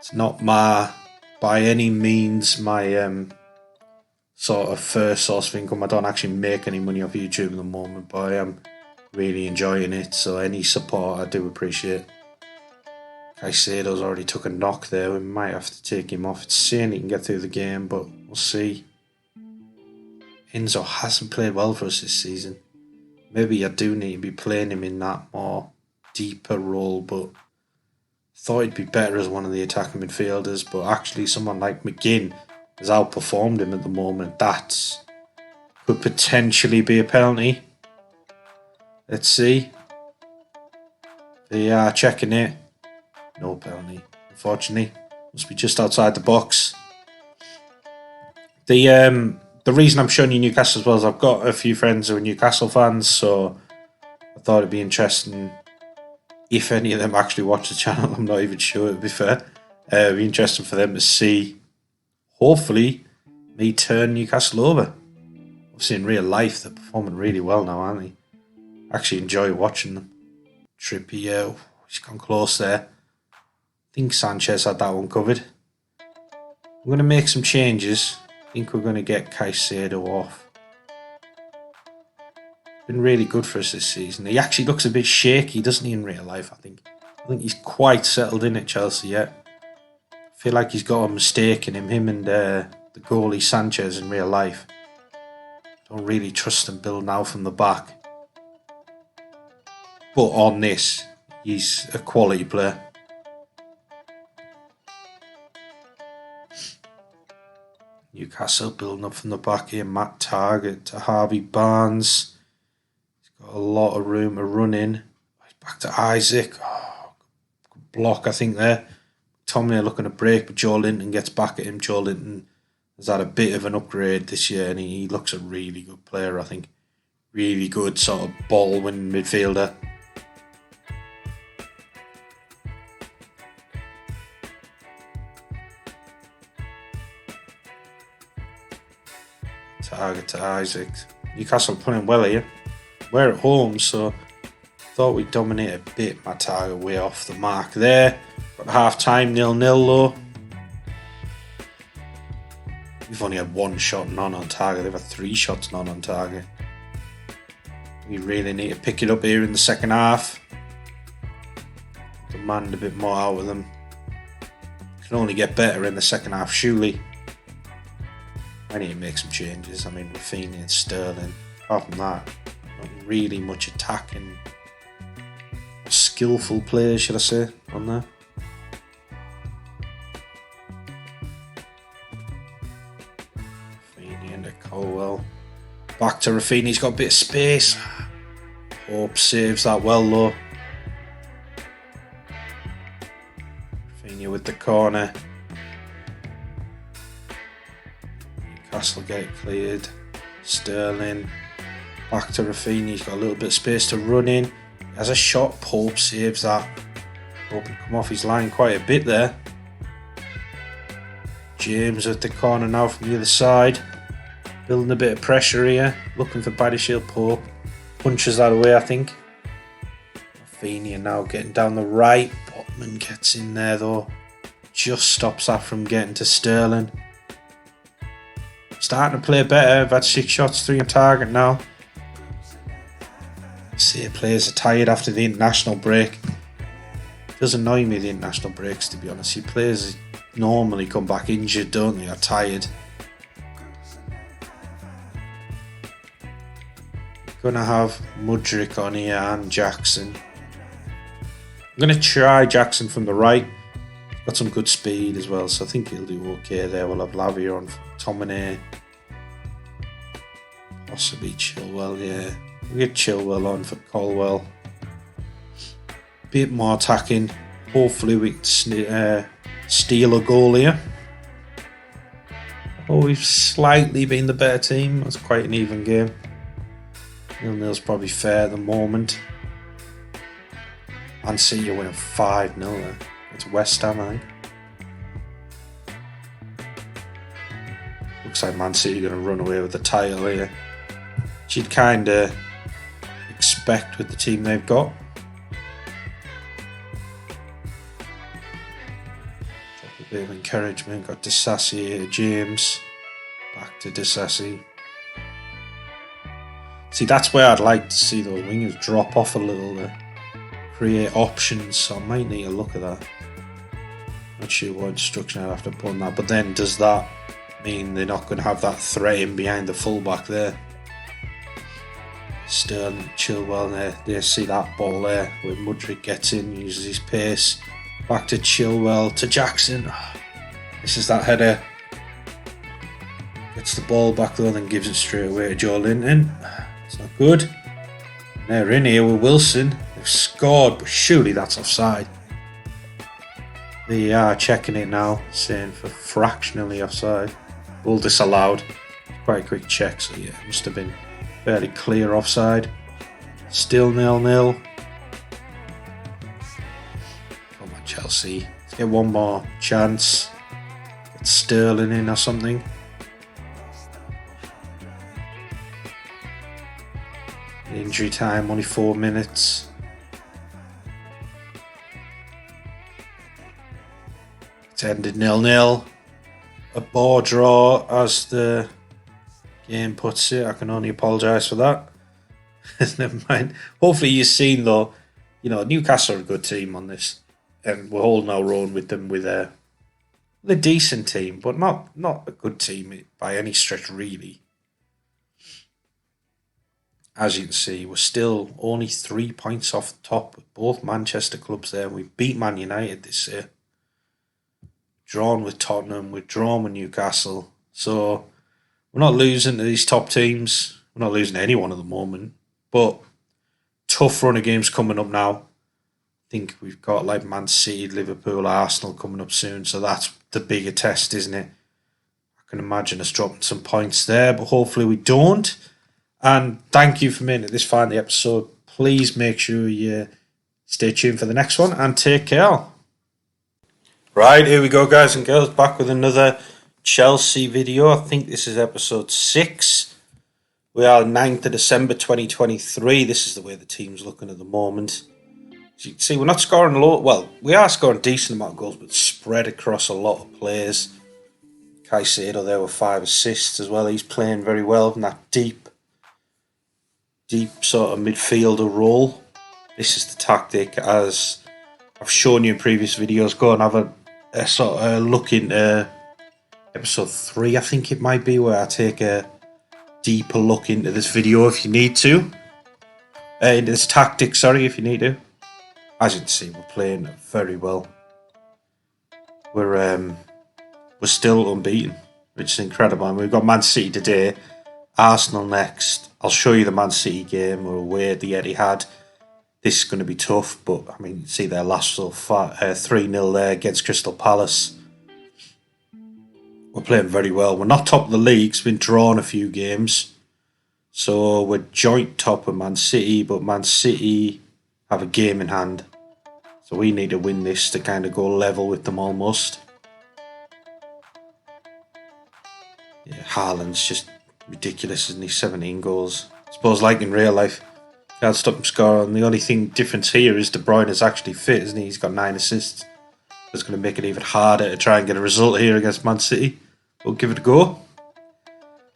S1: It's not by any means my sort of first source of income. I don't actually make any money off YouTube at the moment, but I am really enjoying it, so any support I do appreciate. Caicedo's already took a knock there. We might have to take him off. It's saying he can get through the game, but we'll see. Enzo hasn't played well for us this season. Maybe I do need to be playing him in that more deeper role, but thought he'd be better as one of the attacking midfielders, but actually someone like McGinn has outperformed him at the moment. That could potentially be a penalty. Let's see. They are checking it. No penalty, unfortunately. Must be just outside the box. The reason I'm showing you Newcastle as well is I've got a few friends who are Newcastle fans, so I thought it'd be interesting if any of them actually watch the channel. I'm not even sure, to be fair. It'd be interesting for them to see, hopefully, me turn Newcastle over. Obviously, in real life, they're performing really well now, aren't they? I actually enjoy watching them. Trippier, he's gone close there. I think Sanchez had that one covered. I'm going to make some changes. I think we're going to get Caicedo off. Been really good for us this season. He actually looks a bit shaky, doesn't he, in real life, I think. I think he's quite settled in at Chelsea yet. I feel like he's got a mistake in him and the goalie Sanchez in real life. Don't really trust him building out from the back. But on this, he's a quality player. Newcastle building up from the back here. Matt Target to Harvey Barnes. He's got a lot of room to run in. Back to Isaac. Oh, good block, I think, there. Tomley looking to break, but Joe Linton gets back at him. Joe Linton has had a bit of an upgrade this year, and he looks a really good player, I think. Really good sort of ball-winning midfielder. Target to Isaac. Newcastle playing well here. We're at home, so Thought we dominated a bit. My target way off the mark there. Got half time 0-0 though. We've only had one shot none on target. They've had 3 shots none on target. We really need to pick it up here in the second half. Demand a bit more out of them. Can only get better in the second half, surely. I need to make some changes. I mean, Rafinha and Sterling. Apart from that, not really much attacking. Skillful players, should I say, on there. Rafinha into Colwell. Back to Rafinha, he's got a bit of space. Hope saves that well though. Rafinha with the corner. Newcastle get it cleared. Sterling. Back to Rafinha, he's got a little bit of space to run in. Has a shot, Pope saves that. Pope can come off his line quite a bit there. James at the corner now from the other side. Building a bit of pressure here. Looking for Badishield. Pope punches that away, I think. Rafinha now getting down the right. Botman gets in there though. Just stops that from getting to Sterling. Starting to play better. I've had 6 shots, 3 on target now. See, players are tired after the international break. It does annoy me, the international breaks, to be honest. See, players normally come back injured, don't they? Are tired. Gonna have Mudryk on here and Jackson. I'm gonna try Jackson from the right. Got some good speed as well, so I think he'll do okay there. We'll have Lavia on Tomine. Possibly Chilwell, yeah. We'll get Chilwell on for Colwell. Bit more attacking. Hopefully we can steal a goal here. Oh, we've slightly been the better team. That's quite an even game. 0-0's probably fair at the moment. Man City are winning 5-0 there. It's West Ham, I think. Looks like Man City are going to run away with the title here. Which you'd kind of expect with the team they've got. Drop a bit of encouragement. Got Disasi here, James. Back to Disasi. See, that's where I'd like to see those wingers drop off a little bit. Create options, so I might need to look at that. Not sure what instruction I'd have to put on that, but then does that mean they're not going to have that threat in behind the fullback there? Sterling, Chilwell there. They see that ball there where Mudryk gets in, uses his pace. Back to Chilwell, to Jackson. This is that header. Gets the ball back though, then gives it straight away to Joe Linton. It's not good. And they're in here with Wilson. They've scored, but surely that's offside. They are checking it now, saying for fractionally offside. All disallowed. Quite a quick check, so yeah, it must have been fairly clear offside. Still 0-0. Come on, Chelsea. Let's get one more chance. Get Sterling in or something. Injury time, only 4 minutes. It's ended 0-0. A ball draw, as the game puts it. I can only apologise for that. Never mind. Hopefully you've seen though, you know, Newcastle are a good team on this, and we're holding our own with them with a decent team, but not a good team by any stretch really. As you can see, we're still only 3 points off the top with both Manchester clubs there. We beat Man United this year. Drawn with Tottenham, we're drawn with Newcastle. So we're not losing to these top teams. We're not losing to anyone at the moment. But tough run of games coming up now. I think we've got like Man City, Liverpool, Arsenal coming up soon. So that's the bigger test, isn't it? I can imagine us dropping some points there, but hopefully we don't. And thank you for making it this far in the episode. Please make sure you stay tuned for the next one and take care. Right, here we go, guys and girls, back with another Chelsea video. I think this is episode 6. We are 9th of December 2023. This is the way the team's looking at the moment. As you can see, we're not scoring a lot. Well, we are scoring a decent amount of goals, but spread across a lot of players. Caicedo there with 5 assists as well. He's playing very well in that deep sort of midfielder role. This is the tactic, as I've shown you in previous videos. Go and have a sort of look into episode 3, I think it might be, where I take a deeper look into this video if you need to. Into this tactic, sorry, if you need to. As you can see, we're playing very well. We're still unbeaten, which is incredible. And we've got Man City today, Arsenal next. I'll show you the Man City game. We're away at the Etihad. This is going to be tough, but I mean, you see their last 3-0 there against Crystal Palace. We're playing very well. We're not top of the league. We've been drawn a few games. So we're joint top with Man City, but Man City have a game in hand. So we need to win this to kind of go level with them almost. Yeah, Haaland's just ridiculous, isn't he? 17 goals. I suppose like in real life, can't stop him scoring. The only difference here is De Bruyne is actually fit, isn't he? He's got 9 assists. It's going to make it even harder to try and get a result here against Man City. We'll give it a go.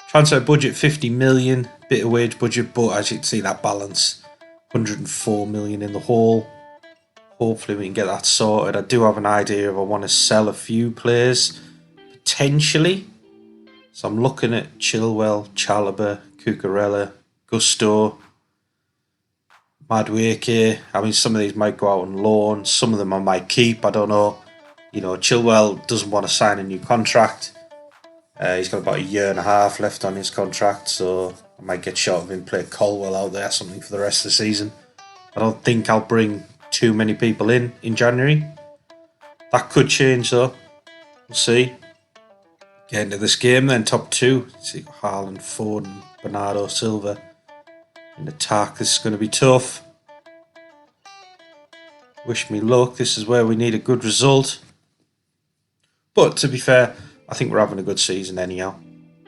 S1: Transfer budget 50 million, bit of wage budget, but as you can see, that balance 104 million in the hole. Hopefully we can get that sorted. I do have an idea if I want to sell a few players potentially. So I'm looking at Chilwell, Chalobah, Cucurella, Gusto, Madueke. I mean, some of these might go out on loan. Some of them I might keep. I don't know. You know, Chilwell doesn't want to sign a new contract. He's got about 1.5 years left on his contract, so I might get short of him, play Colwell out there, something for the rest of the season. I don't think I'll bring too many people in January. That could change though. We'll see. Get into this game then, top 2. See Haaland, Foden, Bernardo Silva in attack. This is going to be tough. Wish me luck. This is where we need a good result. But to be fair, I think we're having a good season anyhow.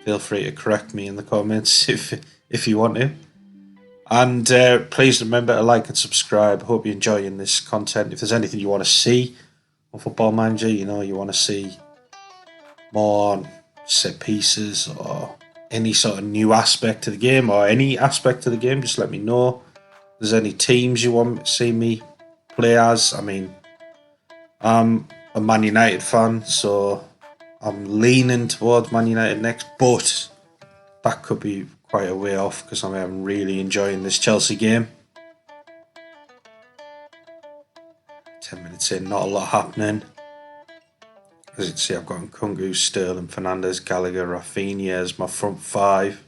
S1: Feel free to correct me in the comments if you want to. And please remember to like and subscribe. Hope you're enjoying this content. If there's anything you want to see on Football Manager, you know, you want to see more on set pieces or any sort of new aspect to the game or any aspect to the game, just let me know. If there's any teams you want to see me play as. I mean, I'm a Man United fan, so I'm leaning towards Man United next, but that could be quite a way off because I'm really enjoying this Chelsea game. 10 minutes in, not a lot happening. As you can see, I've got Nkunku, Sterling, Fernandes, Gallagher, Rafinha as my front 5.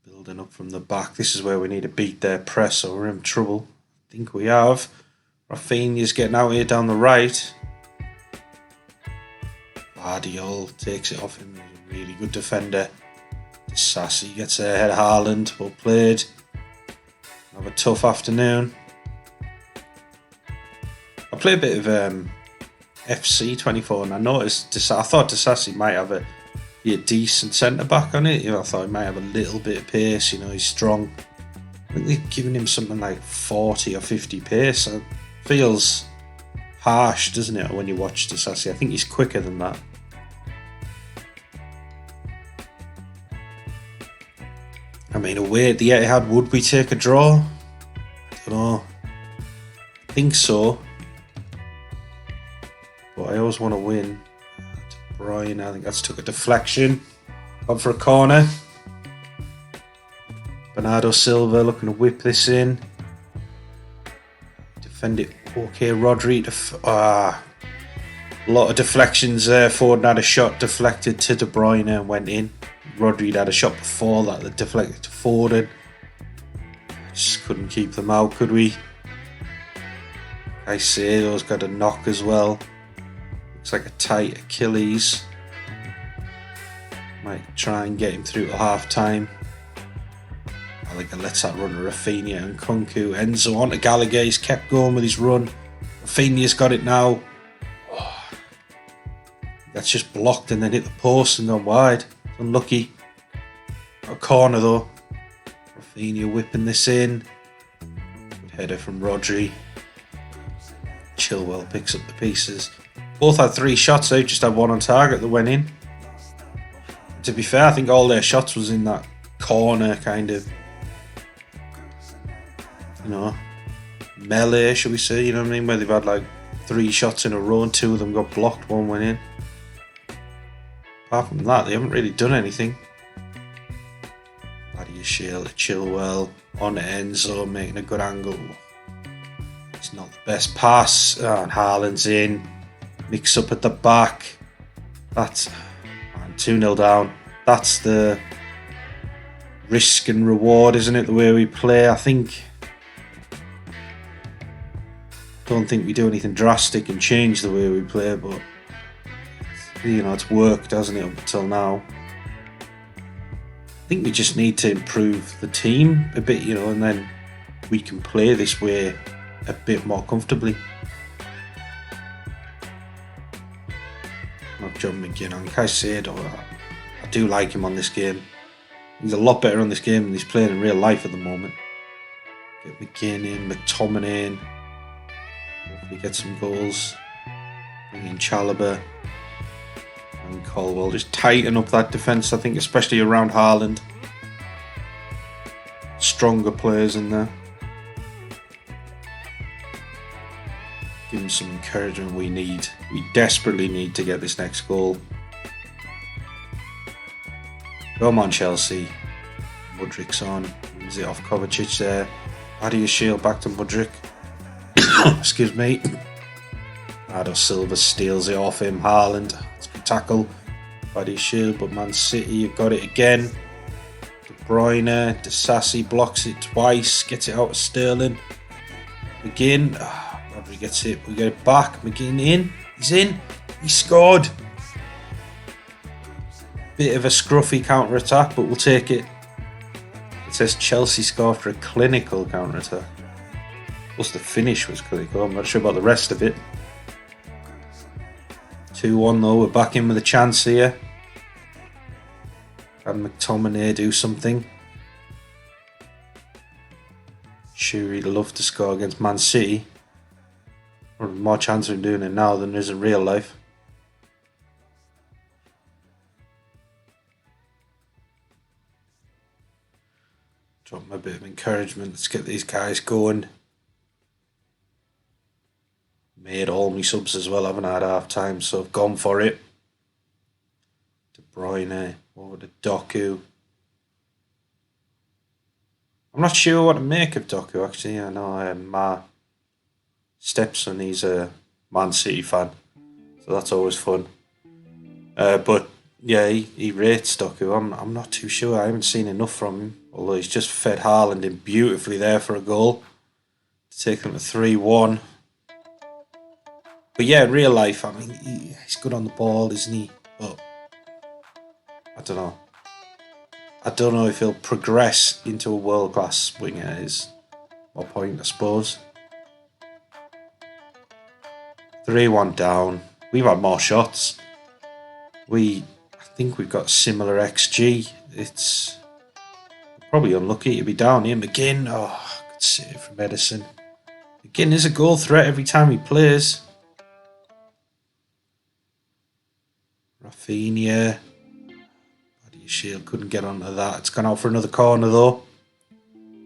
S1: Building up from the back. This is where we need to beat their press, so we're in trouble. I think we have. Rafinha's getting out here down the right. Guardiola takes it off him. He's a really good defender. Sassy gets ahead of Haaland. Well played. Have a tough afternoon. I play a bit of FC24 and I noticed I thought Disassi might have a decent centre back on it. You know, I thought he might have a little bit of pace. You know, he's strong. I think they're giving him something like 40 or 50 pace. It feels harsh, doesn't it, when you watch Disassi? I think he's quicker than that. I mean, away at the Etihad, would we take a draw? I don't know. I think so. But I always want to win. De Bruyne, I think that's took a deflection. Up for a corner. Bernardo Silva looking to whip this in. Defend it. Okay, Rodri. A lot of deflections there. Foden had a shot deflected to De Bruyne and went in. Rodri had a shot before that deflected to Foden. Just couldn't keep them out, could we? Caicedo's got a knock as well. Looks like a tight Achilles. Might try and get him through to half time. I think lets that run to Rafinha and Nkunku. Enzo on to Gallagher. He's kept going with his run. Rafinha's got it now. Oh, that's just blocked and then hit the post and gone wide. Unlucky. a corner though. Rafinha whipping this in. Good header from Rodri. Chilwell picks up the pieces. Both had 3 shots out, just had 1 on target that went in. To be fair, I think all their shots was in that corner kind of, melee, should we say, you know what I mean? Where they've had like 3 shots in a row and 2 of them got blocked, 1 went in. Apart from that, they haven't really done anything. Shield, Chilwell on Enzo, making a good angle. It's not the best pass. And Haaland's in. Mix up at the back. That's 2-0 down. That's the risk and reward, isn't it? The way we play. Don't think we do anything drastic and change the way we play, but it's worked, hasn't it, up until now. I think we just need to improve the team a bit, and then we can play this way a bit more comfortably. Not John McGinn on Caicedo. I do like him on this game. He's a lot better on this game than he's playing in real life at the moment. Get McGinn in, McTominay in. Hopefully get some goals. Bring in Chalobah. And Colwell, just tighten up that defence, I think, especially around Haaland. Stronger players in there. Give him some encouragement we desperately need to get this next goal. Come on, Chelsea. Mudrik's on. Is it off Kovacic there? Adia Shield back to Mudrik. Excuse me. Ado Silva steals it off him. Haaland. Tackle by the Shield, but Man City, you've got it again. De Bruyne, Disasi blocks it twice, gets it out of Sterling. McGinn, Rodri gets it, we get it back. McGinn in, he's in, he scored. Bit of a scruffy counter attack, but we'll take it. It says Chelsea scored for a clinical counter attack. Plus the finish was clinical, I'm not sure about the rest of it. 2-1 though, we're back in with a chance here. Can McTominay do something? Sure, he'd love to score against Man City. More chance of him doing it now than there is in real life. Drop my bit of encouragement. Let's get these guys going. Made all my subs as well, haven't I, at half time, so I've gone for it. De Bruyne, over to Doku. I'm not sure what to make of Doku, actually. I know my stepson, he's a Man City fan, so that's always fun. But yeah, he rates Doku. I'm not too sure. I haven't seen enough from him, although he's just fed Haaland in beautifully there for a goal to take them to 3-1. But yeah, in real life, I mean, he's good on the ball, isn't he? But I don't know. I don't know if he'll progress into a world-class winger is my point, I suppose. 3-1 down. We've had more shots. I think we've got similar XG. It's probably unlucky to be down here. McGinn, good save from Edison. McGinn is a goal threat every time he plays. Rafinha. Body Shield couldn't get onto that. It's gone out for another corner though.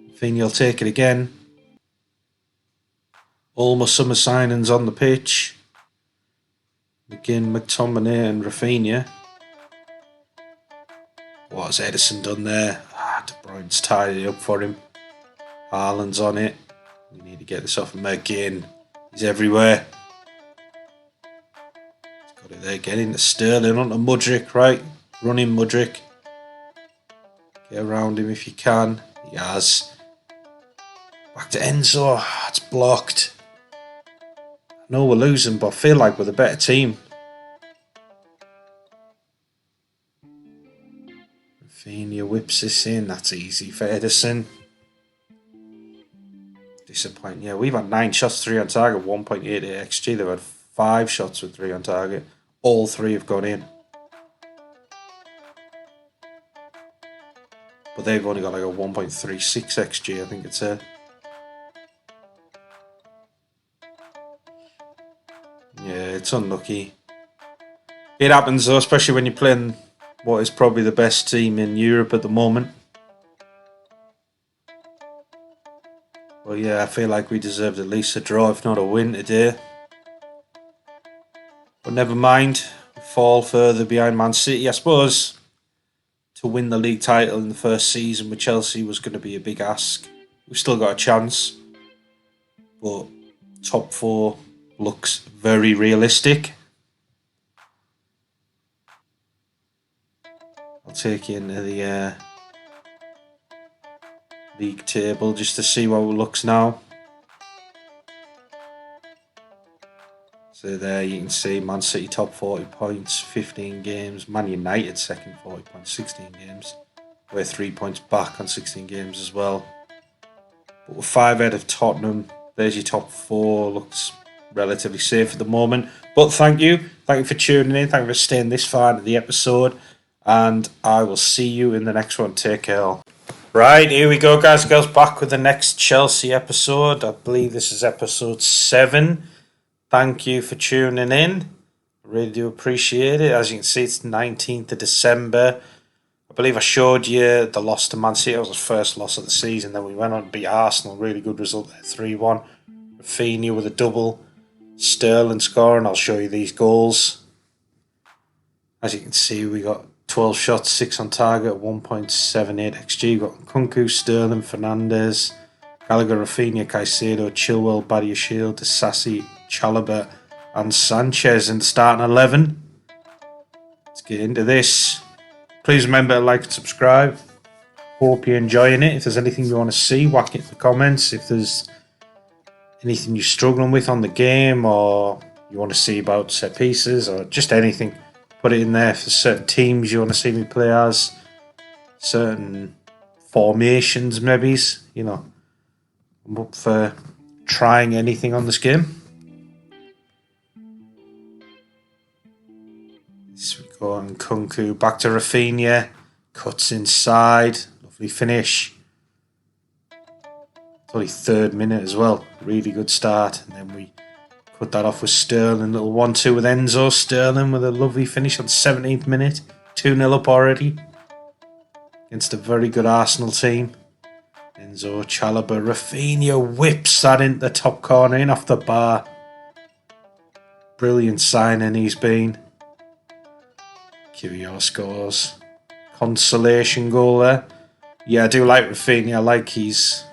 S1: Rafinha will take it again. All my summer signings on the pitch. McGinn, McTominay and Rafinha. What has Edison done there? De Bruyne's tied it up for him. Haaland's on it. We need to get this off of McGinn. He's everywhere. He's got it there. Get into Sterling, onto Mudrik, right? Run in Mudrik. Get around him if you can. He has. Back to Enzo. It's blocked. I know we're losing, but I feel like we're the better team. Rafinha whips this in. That's easy for Edison. Disappointing. Yeah, we've had 9 shots, 3 on target, 1.88 XG. They've had 5 shots with 3 on target. All 3 have gone in. they've only got like a 1.36 XG, I think it's a. Yeah, it's unlucky. It happens though, especially when you're playing what is probably the best team in Europe at the moment. Well, yeah, I feel like we deserved at least a draw, if not a win today. But never mind, we fall further behind Man City. I suppose to win the league title in the first season with Chelsea was going to be a big ask. We've still got a chance, but top 4 looks very realistic. I'll take you into the league table just to see what it looks now. So there you can see Man City top 40 points, 15 games. Man United second 40 points, 16 games. We're 3 points back on 16 games as well. But we're 5 ahead of Tottenham. There's your top 4. Looks relatively safe at the moment. But thank you. Thank you for tuning in. Thank you for staying this far into the episode. And I will see you in the next one. Take care. Right, here we go, guys. Girls, back with the next Chelsea episode. I believe this is episode 7. Thank you for tuning in. I really do appreciate it. As you can see, it's 19th of December. I believe I showed you the loss to Man City. It was the first loss of the season. Then we went on to beat Arsenal. Really good result there, 3-1. Rafinha with a double. Sterling scoring. I'll show you these goals. As you can see, we got 12 shots, 6 on target, 1.78 XG. We've got Kunku, Sterling, Fernandes, Gallagher, Rafinha, Caicedo, Chilwell, Badiashile, Disasi, Chalobah and Sanchez in the starting 11. Let's get into this. Please remember to like and subscribe. Hope you're enjoying it. If there's anything you want to see, whack it in the comments. If there's anything you're struggling with on the game or you want to see about set pieces or just anything, put it in there. For certain teams you want to see me play as, certain formations maybe, you know, I'm up for trying anything on this game. This we go on Kunku, back to Rafinha, cuts inside, lovely finish. It's only 3rd minute as well, really good start, and then we cut that off with Sterling, little 1-2 with Enzo. Sterling with a lovely finish on 17th minute, 2-0 up already against a very good Arsenal team. Enzo, Chalobah, Rafinha whips that into the top corner, in off the bar. Brilliant signing he's been. Kyrgios scores. Consolation goal there. Yeah, I do like Rafinha. I like he's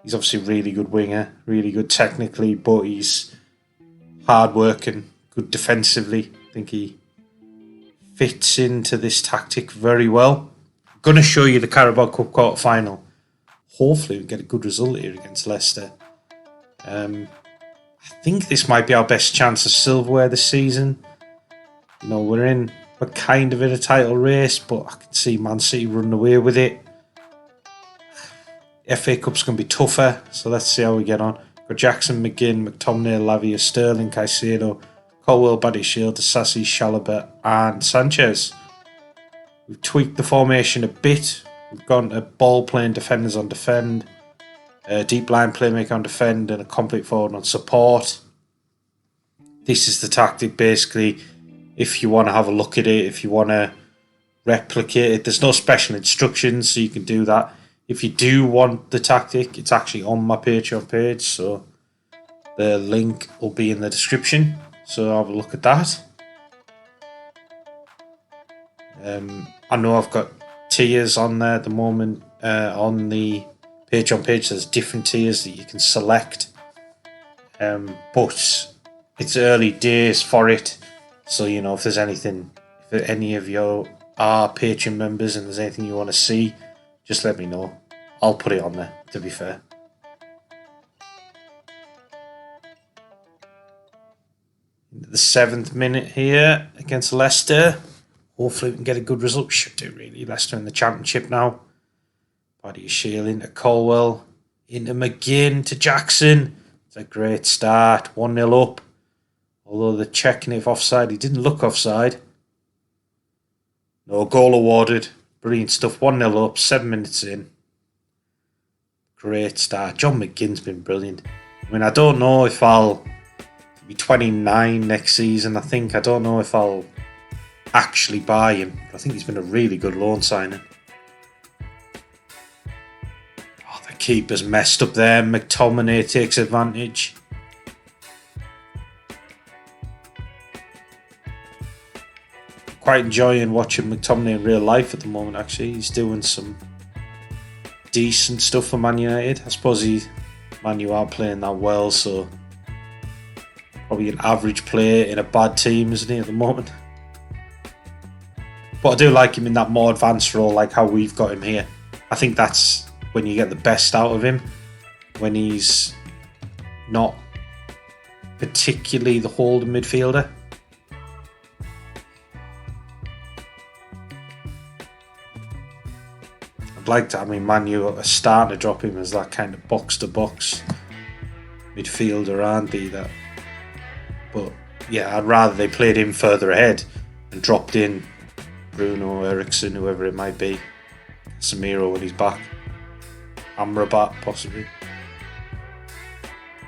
S1: obviously a really good winger, really good technically, but he's hard working, good defensively. I think he fits into this tactic very well. I'm going to show you the Carabao Cup quarter final. Hopefully we get a good result here against Leicester. I think this might be our best chance of silverware this season. You know, we're kind of in a title race, but I can see Man City running away with it. FA Cup's going to be tougher, so let's see how we get on. Got Jackson, McGinn, McTominay, Lavia, Sterling, Caicedo, Colwell, Badiashile, Disasi, Chalobah and Sanchez. We've tweaked the formation a bit. We've gone to ball-playing defenders on defend, a deep line playmaker on defend and a complete forward on support. This is the tactic basically. If you want to have a look at it, if you want to replicate it, there's no special instructions, so you can do that. If you do want the tactic, it's actually on my Patreon page, so the link will be in the description, so have a look at that. I know I've got tiers on there at the moment. On the Patreon page there's different tiers that you can select, but it's early days for it, so you know, if there's anything, if any of you are Patreon members and there's anything you want to see, just let me know. I'll put it on there, to be fair. The 7th minute here against Leicester. Hopefully we can get a good result. Should do, really. Leicester in the Championship now. Badiashile into Colwell. Into McGinn to Jackson. It's a great start. 1-0 up. Although they're checking if offside. He didn't look offside. No goal awarded. Brilliant stuff. 1-0 up, 7 minutes in. Great start. John McGinn's been brilliant. I mean, I don't know if I'll be 29 next season. I don't know if I'll actually buy him. I think he's been a really good loan signing. Oh, the keeper's messed up there. McTominay takes advantage. Quite enjoying watching McTominay in real life at the moment, actually. He's doing some decent stuff for Man United. I suppose Man U aren't playing that well, so probably an average player in a bad team, isn't he, at the moment? But I do like him in that more advanced role, like how we've got him here. I think that's when you get the best out of him, when he's not particularly the holding midfielder. Man U are starting to drop him as that kind of box-to-box midfielder, aren't they? But yeah, I'd rather they played him further ahead and dropped in Bruno, Ericsson, whoever it might be. Samiro when he's back. Amrabat, possibly.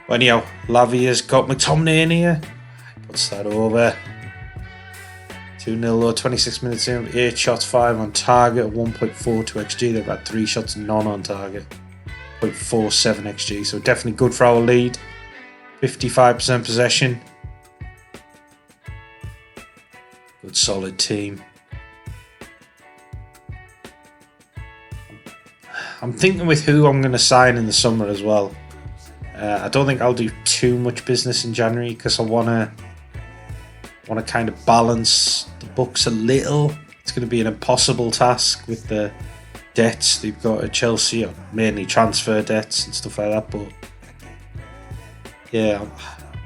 S1: But anyhow, Lavia's got McTominay in here. Puts that over. 2-0 though, 26 minutes in, 8 shots, 5 on target, 1.42 XG. They've had 3 shots, none on target. 0.47 XG, so definitely good for our lead. 55% possession. Good solid team. I'm thinking with who I'm going to sign in the summer as well. I don't think I'll do too much business in January because I want to kind of balance the books a little. It's going to be an impossible task with the debts they've got at Chelsea, or mainly transfer debts and stuff like that. But yeah,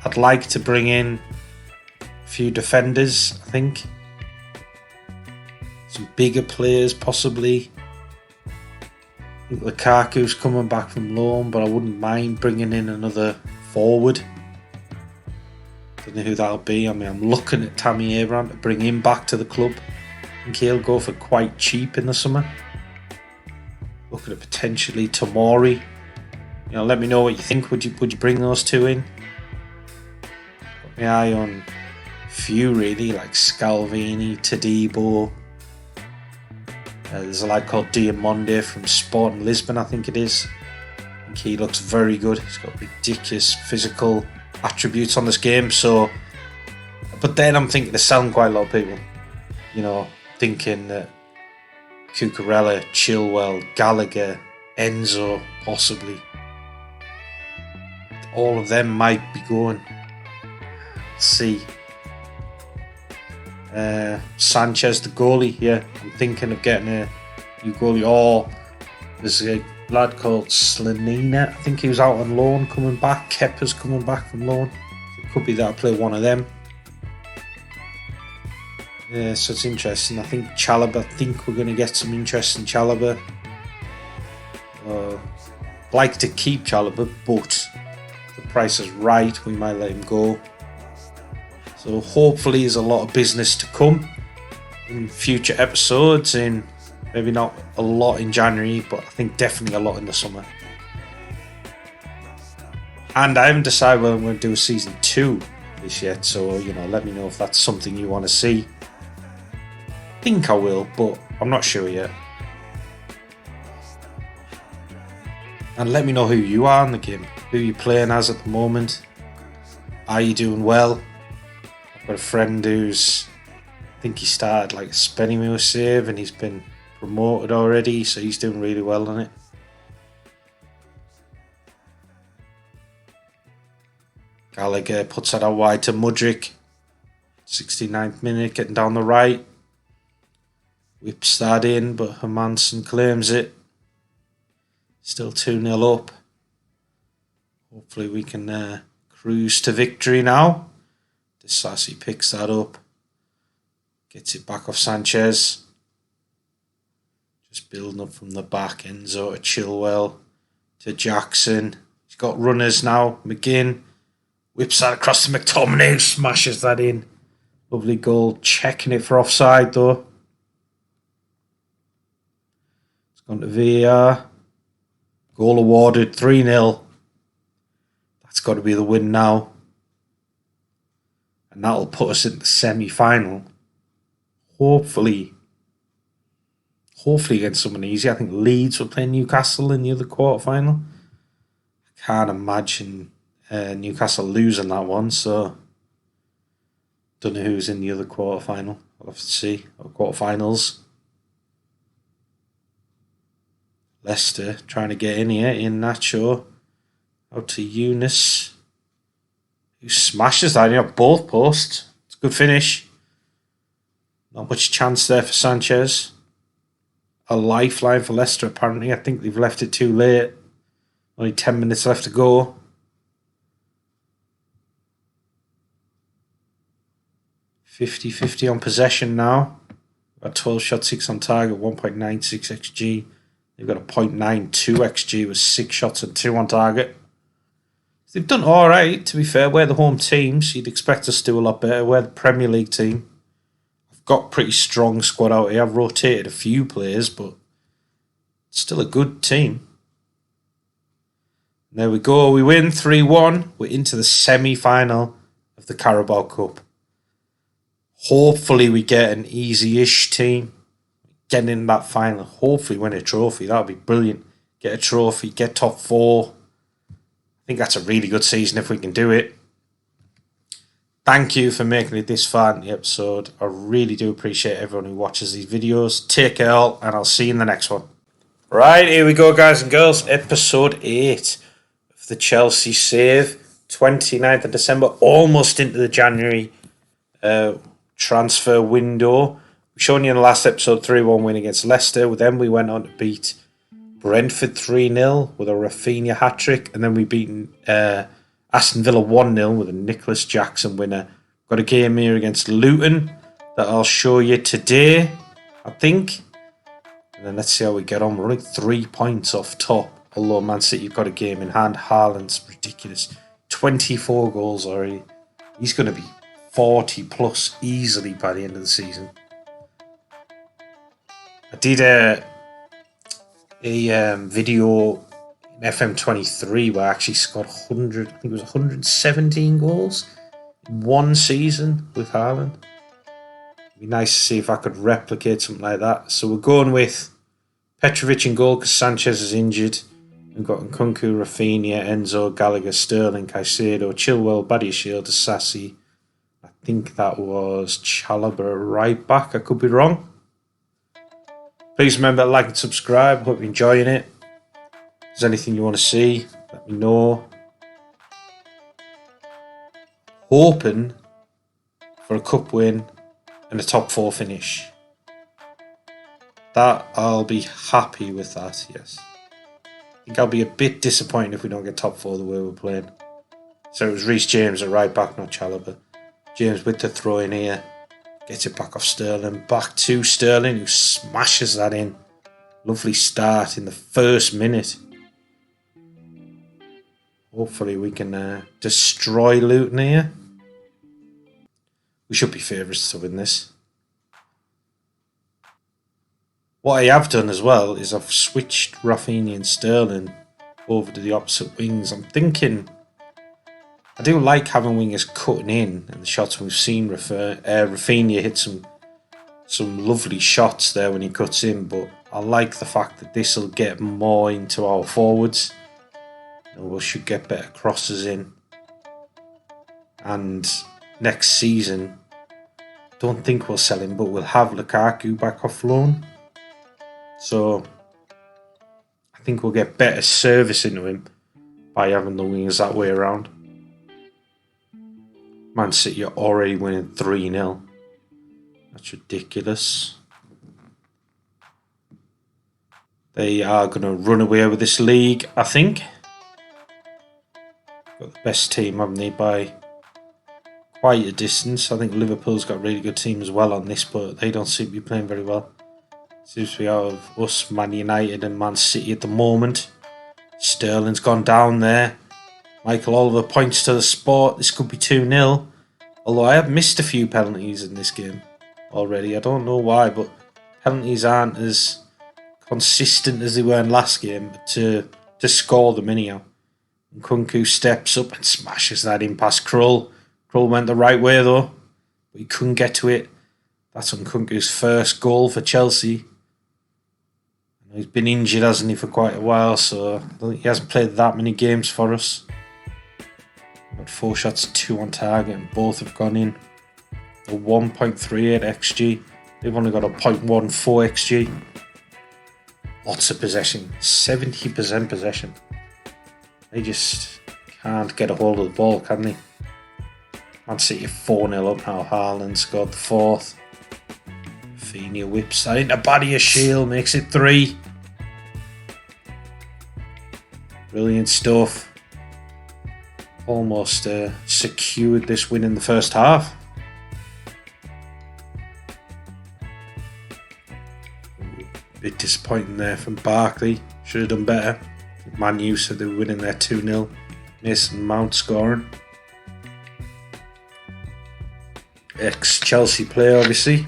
S1: I'd like to bring in a few defenders, I think. Some bigger players, possibly. I think Lukaku's coming back from loan, but I wouldn't mind bringing in another forward. Don't know who that'll be. I mean, I'm looking at Tammy Abraham to bring him back to the club. I think he'll go for quite cheap in the summer. Looking at potentially Tomori. Let me know what you think. Would you bring those two in? Got my eye on a few really, like Scalvini, Todibo. There's a lad called Diamonde from Sporting Lisbon, I think it is. I think he looks very good. He's got ridiculous physical attributes on this game. But then I'm thinking they're selling quite a lot of people. Thinking that Cucurella, Chilwell, Gallagher, Enzo, possibly. All of them might be going. Let's see. Sanchez, the goalie, yeah. I'm thinking of getting a new goalie. Or there's a lad called Slanina. I think he was out on loan coming back. Kepa's coming back from loan. It could be that I play one of them. Yeah, so it's interesting. I think we're going to get some interest in Chalobah. Like to keep Chalobah, but if the price is right, we might let him go. So hopefully there's a lot of business to come in future episodes, in maybe not a lot in January, but I think definitely a lot in the summer. And I haven't decided whether I'm going to do a season 2 this yet, so let me know if that's something you want to see. I think I will, but I'm not sure yet. And let me know who you are in the game, who you're playing as at the moment. Are you doing well? I've got a friend who's, I think he started like a Spennymoor save and he's been promoted already, so he's doing really well on it. Gallagher puts that out wide to Mudryk. 69th minute, getting down the right. Whips that in, but Hermansen claims it. Still 2-0 up. Hopefully we can cruise to victory now. Disasi picks that up. Gets it back off Sanchez. Just building up from the back. Enzo to Chilwell. To Jackson. He's got runners now. McGinn. Whips that across to McTominay. Smashes that in. Lovely goal. Checking it for offside though. Gone to VAR. Goal awarded 3-0. That's got to be the win now. And that'll put us in the semi-final. Hopefully against someone easy. I think Leeds will play Newcastle in the other quarter-final. I can't imagine Newcastle losing that one, so don't know who's in the other quarter-final. I'll have to see. Or quarter-finals. Leicester trying to get in here in Nacho. Out to Eunice, who smashes that in both posts. It's a good finish. Not much chance there for Sanchez. A lifeline for Leicester, apparently. I think they've left it too late. Only 10 minutes left to go. .50 on possession now. Got 12 shots, 6 on target, 1.96 XG. They've got a 0.92 XG with 6 shots and 2 on target. They've done alright, to be fair. We're the home team, so you'd expect us to do a lot better. We're the Premier League team. I've got a pretty strong squad out here. I've rotated a few players, but it's still a good team. There we go. We win 3-1. We're into the semi-final of the Carabao Cup. Hopefully we get an easy-ish team. Getting in that final. Hopefully win a trophy. That would be brilliant. Get a trophy. Get top 4. I think that's a really good season if we can do it. Thank you for making it this far in the episode. I really do appreciate everyone who watches these videos. Take care all, and I'll see you in the next one. Right, here we go, guys and girls. Episode 8 of the Chelsea Save. 29th of December, almost into the January transfer window. We showed you in the last episode 3-1 win against Leicester. Then we went on to beat Brentford 3-0 with a Rafinha hat-trick. And then we beat Aston Villa 1-0 with a Nicholas Jackson winner. Got a game here against Luton that I'll show you today, I think. And then let's see how we get on. We're only 3 points off top. Although Man City have got a game in hand. Haaland's ridiculous. 24 goals already. He's going to be 40 plus easily by the end of the season. I did a video in FM24 where I actually scored 100, I think it was 117 goals in one season with Haaland. It'd be nice to see if I could replicate something like that. So we're going with Petrovic in goal because Sanchez is injured. We've got Nkunku, Rafinha, Enzo, Gallagher, Sterling, Caicedo, Chilwell, Badiashile, Disasi. I think that was Chalobah right back. I could be wrong. Please remember to like and subscribe. Hope you're enjoying it. If there's anything you want to see, let me know. Hoping for a cup win and a top 4 finish. That I'll be happy with that, yes. I think I'll be a bit disappointed if we don't get top 4 the way we're playing. So it was Reece James at right back, not Chalobah. James with the throw in here. Gets it back off Sterling. Back to Sterling, who smashes that in. Lovely start in the first minute. Hopefully we can destroy Luton here. We should be favourites to win this. What I have done as well is I've switched Rafinha and Sterling over to the opposite wings. I'm thinking I do like having wingers cutting in, and the shots we've seen Rafinha hit some lovely shots there when he cuts in, but I like the fact that this will get more into our forwards. We should get better crosses in. And next season, don't think we'll sell him, but we'll have Lukaku back off loan. So I think we'll get better service into him by having the wingers that way around. Man City are already winning 3-0. That's ridiculous. They are going to run away with this league, I think. Got the best team, haven't they, by quite a distance. I think Liverpool's got a really good team as well on this, but they don't seem to be playing very well. Seems to be out of us, Man United and Man City at the moment. Sterling's gone down there. Michael Oliver points to the spot. This could be 2-0. Although I have missed a few penalties in this game already. I don't know why, but penalties aren't as consistent as they were in last game, but to score them anyhow. And Nkunku steps up and smashes that in past Krull. Krull went the right way though, but he couldn't get to it. That's Nkunku's first goal for Chelsea. He's been injured, hasn't he, for quite a while, so he hasn't played that many games for us. Got 4 shots, 2 on target, and both have gone in. A 1.38 XG. They've only got a 0.14 XG. Lots of possession. 70% possession. They just can't get a hold of the ball, can they? Man City 4-0 up now. Haaland scored the 4th. Rafinha whips that into Badia Shield, makes it 3. Brilliant stuff. Almost secured this win in the first half. Bit disappointing there from Barkley. Should have done better. Man U said they were winning there 2-0. Mason Mount scoring. Ex-Chelsea player, obviously.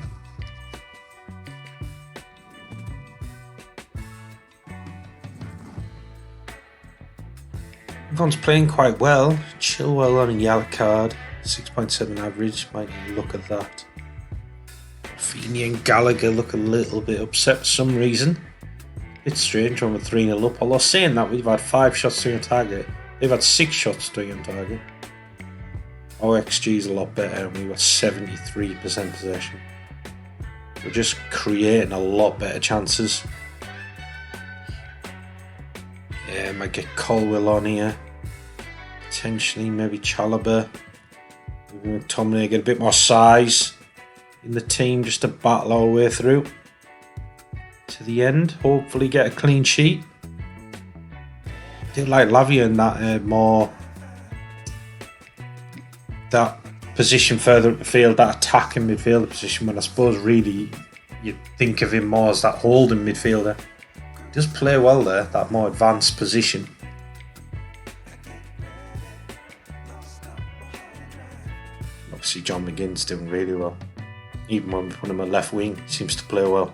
S1: Everyone's playing quite well. Chilwell on a yellow card. 6.7 average. Might need to look at that. Rafinha and Gallagher look a little bit upset for some reason. It's strange when we're 3-0 up. Although saying that, we've had 5 shots to on target. They've had 6 shots to on target. Our XG is a lot better and we've got 73% possession. We're just creating a lot better chances. Yeah, might get Colwill on here. Potentially, maybe Chalobah. Maybe McTominay get a bit more size in the team just to battle our way through to the end. Hopefully get a clean sheet. I do like Lavia in that more that position further up the field, that attacking midfielder position, when I suppose really you think of him more as that holding midfielder. He does play well there, that more advanced position. Obviously John McGinn's doing really well. Even when we put him at left wing, he seems to play well.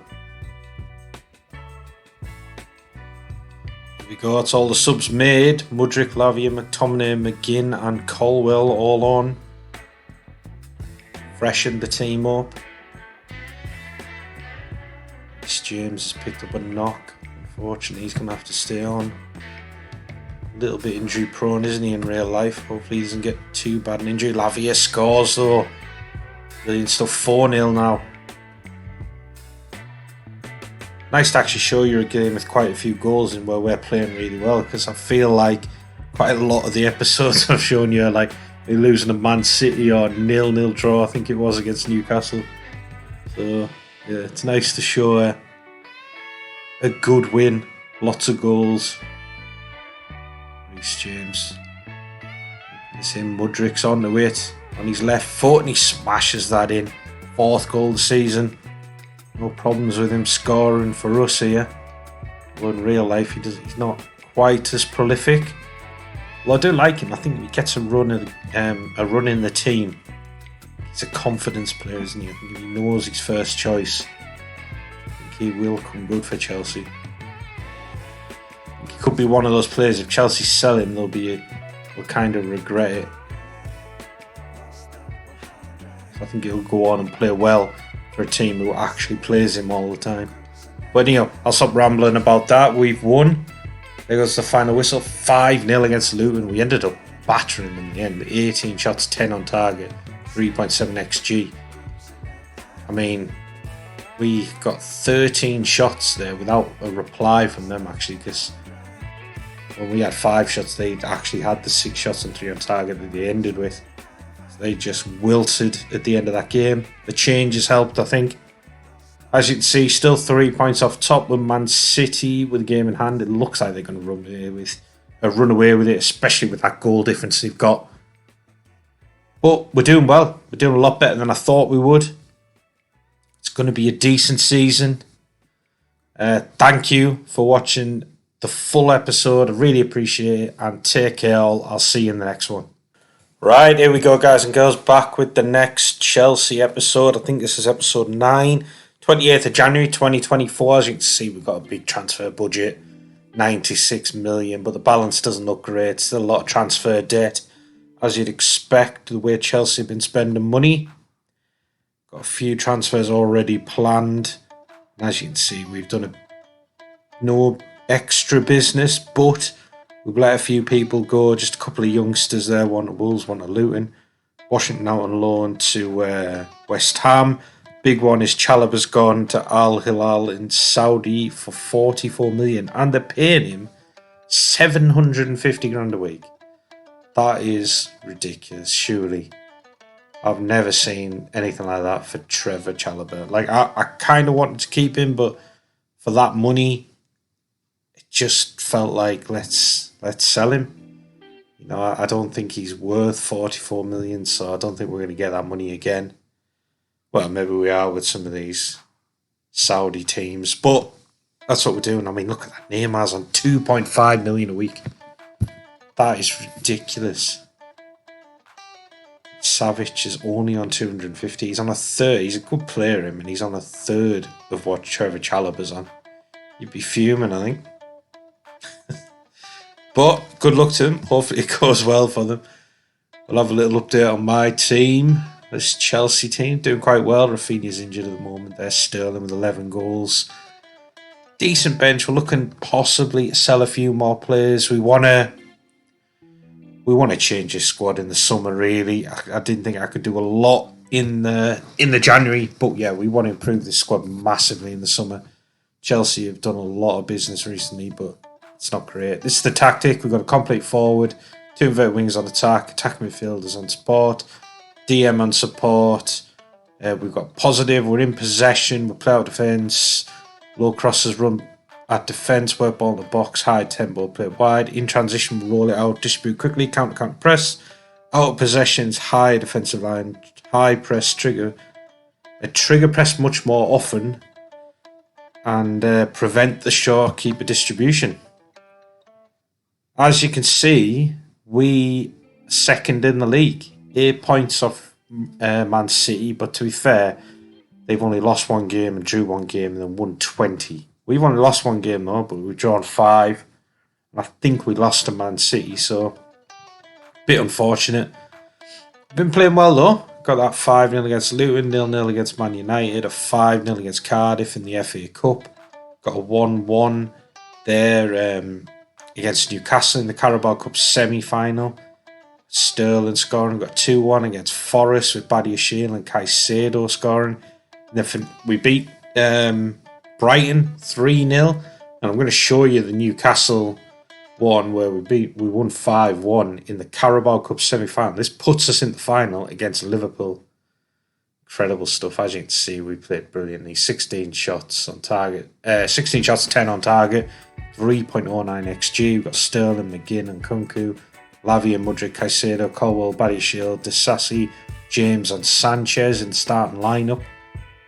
S1: Here we go, it's all the subs made. Mudryk, Lavia, McTominay, McGinn and Colwill all on. Freshened the team up. James has picked up a knock. Unfortunately, he's going to have to stay on. A little bit injury prone, isn't he, in real life? Hopefully he doesn't get too bad an injury. Lavia scores though. Brilliant stuff. 4-0 now. Nice to actually show you a game with quite a few goals in where we're playing really well, because I feel like quite a lot of the episodes I've shown you are like they're losing to Man City or 0-0 draw, I think it was, against Newcastle. So yeah, it's nice to show a good win, lots of goals. Reece James, the same Mudryk's on the it on his left foot and he smashes that in. 4th goal of the season. No problems with him scoring for us here. Although in real life he's not quite as prolific. Well, I do like him. I think he gets a run in the team. He's a confidence player, isn't he? I think if he knows his first choice, I think he will come good for Chelsea. I think he could be one of those players. If Chelsea sell him, they'll kind of regret it. So I think he'll go on and play well for a team who actually plays him all the time. But anyhow, I'll stop rambling about that. We've won. There goes the final whistle. 5-0 against Luton. We ended up battering them in the end. 18 shots, 10 on target, 3.7 XG. I mean, we got 13 shots there without a reply from them, actually, because when we had 5 shots, they actually had the 6 shots and 3 on target that they ended with. So they just wilted at the end of that game. The changes helped, I think. As you can see, still 3 points off top with Man City with the game in hand. It looks like they're going to run away with it, especially with that goal difference they've got. But we're doing well. We're doing a lot better than I thought we would. It's going to be a decent season. Thank you for watching the full episode. I really appreciate it. And take care all. I'll see you in the next one. Right, here we go, guys and girls. Back with the next Chelsea episode. I think this is episode 9. 28th of January 2024, as you can see, we've got a big transfer budget, 96 million, but the balance doesn't look great. Still a lot of transfer debt, as you'd expect, the way Chelsea have been spending money. Got a few transfers already planned. And as you can see, we've done no extra business, but we've let a few people go. Just a couple of youngsters there, one to Wolves, one to Luton. Washington out on loan to West Ham. Big one is Chalobah's gone to Al Hilal in Saudi for 44 million, and they're paying him 750 grand a week. That is ridiculous, surely. I've never seen anything like that for Trevor Chalobah. Like, I kind of wanted to keep him, but for that money, it just felt like let's sell him. You know, I don't think he's worth 44 million, so I don't think we're going to get that money again. Well, maybe we are with some of these Saudi teams, but that's what we're doing. I mean, look at that. Neymar's on 2.5 million a week. That is ridiculous. Savic is only on 250. He's on a third. He's a good player, him, and he's on a third of what Trevor Chalobah's on. You'd be fuming, I think. But good luck to him. Hopefully it goes well for them. We'll have a little update on my team. This Chelsea team doing quite well. Rafinha's injured at the moment. There's Sterling with 11 goals. Decent bench. We're looking possibly to sell a few more players. We want to change this squad in the summer. Really, I didn't think I could do a lot in the January, but yeah, we want to improve this squad massively in the summer. Chelsea have done a lot of business recently, but it's not great. This is the tactic. We've got a complete forward, 2 inverted wings on attack, attacking midfielders on support, DM on support. We've got positive. We're in possession. We play out defence. Low crosses run at defence. Work ball in the box. High tempo. Play it wide. In transition, we roll it out. Distribute quickly. Counter press. Out of possessions. High defensive line. High press. Trigger press much more often. And prevent the short keeper distribution. As you can see, we second in the league. 8 points off Man City, but to be fair, they've only lost 1 game and drew 1 game and then won 20. We've only lost 1 game though, but we've drawn 5. I think we lost to Man City, so a bit unfortunate. Been playing well though. Got that 5-0 against Luton, 0-0 against Man United, a 5-0 against Cardiff in the FA Cup. Got a 1-1 there against Newcastle in the Carabao Cup semi-final. Sterling scoring. Got 2-1 against Forest with Badiashile and Caicedo scoring. And then we beat Brighton 3-0. And I'm going to show you the Newcastle one where we won 5-1 in the Carabao Cup semi-final. This puts us in the final against Liverpool. Incredible stuff. As you can see, we played brilliantly. 16 shots on target. 16 shots, 10 on target. 3.09 XG. We've got Sterling, McGinn and Kunku. Lavia, Mudryk, Caicedo, Colwell, Badiashile, Disasi, James and Sanchez in the starting lineup.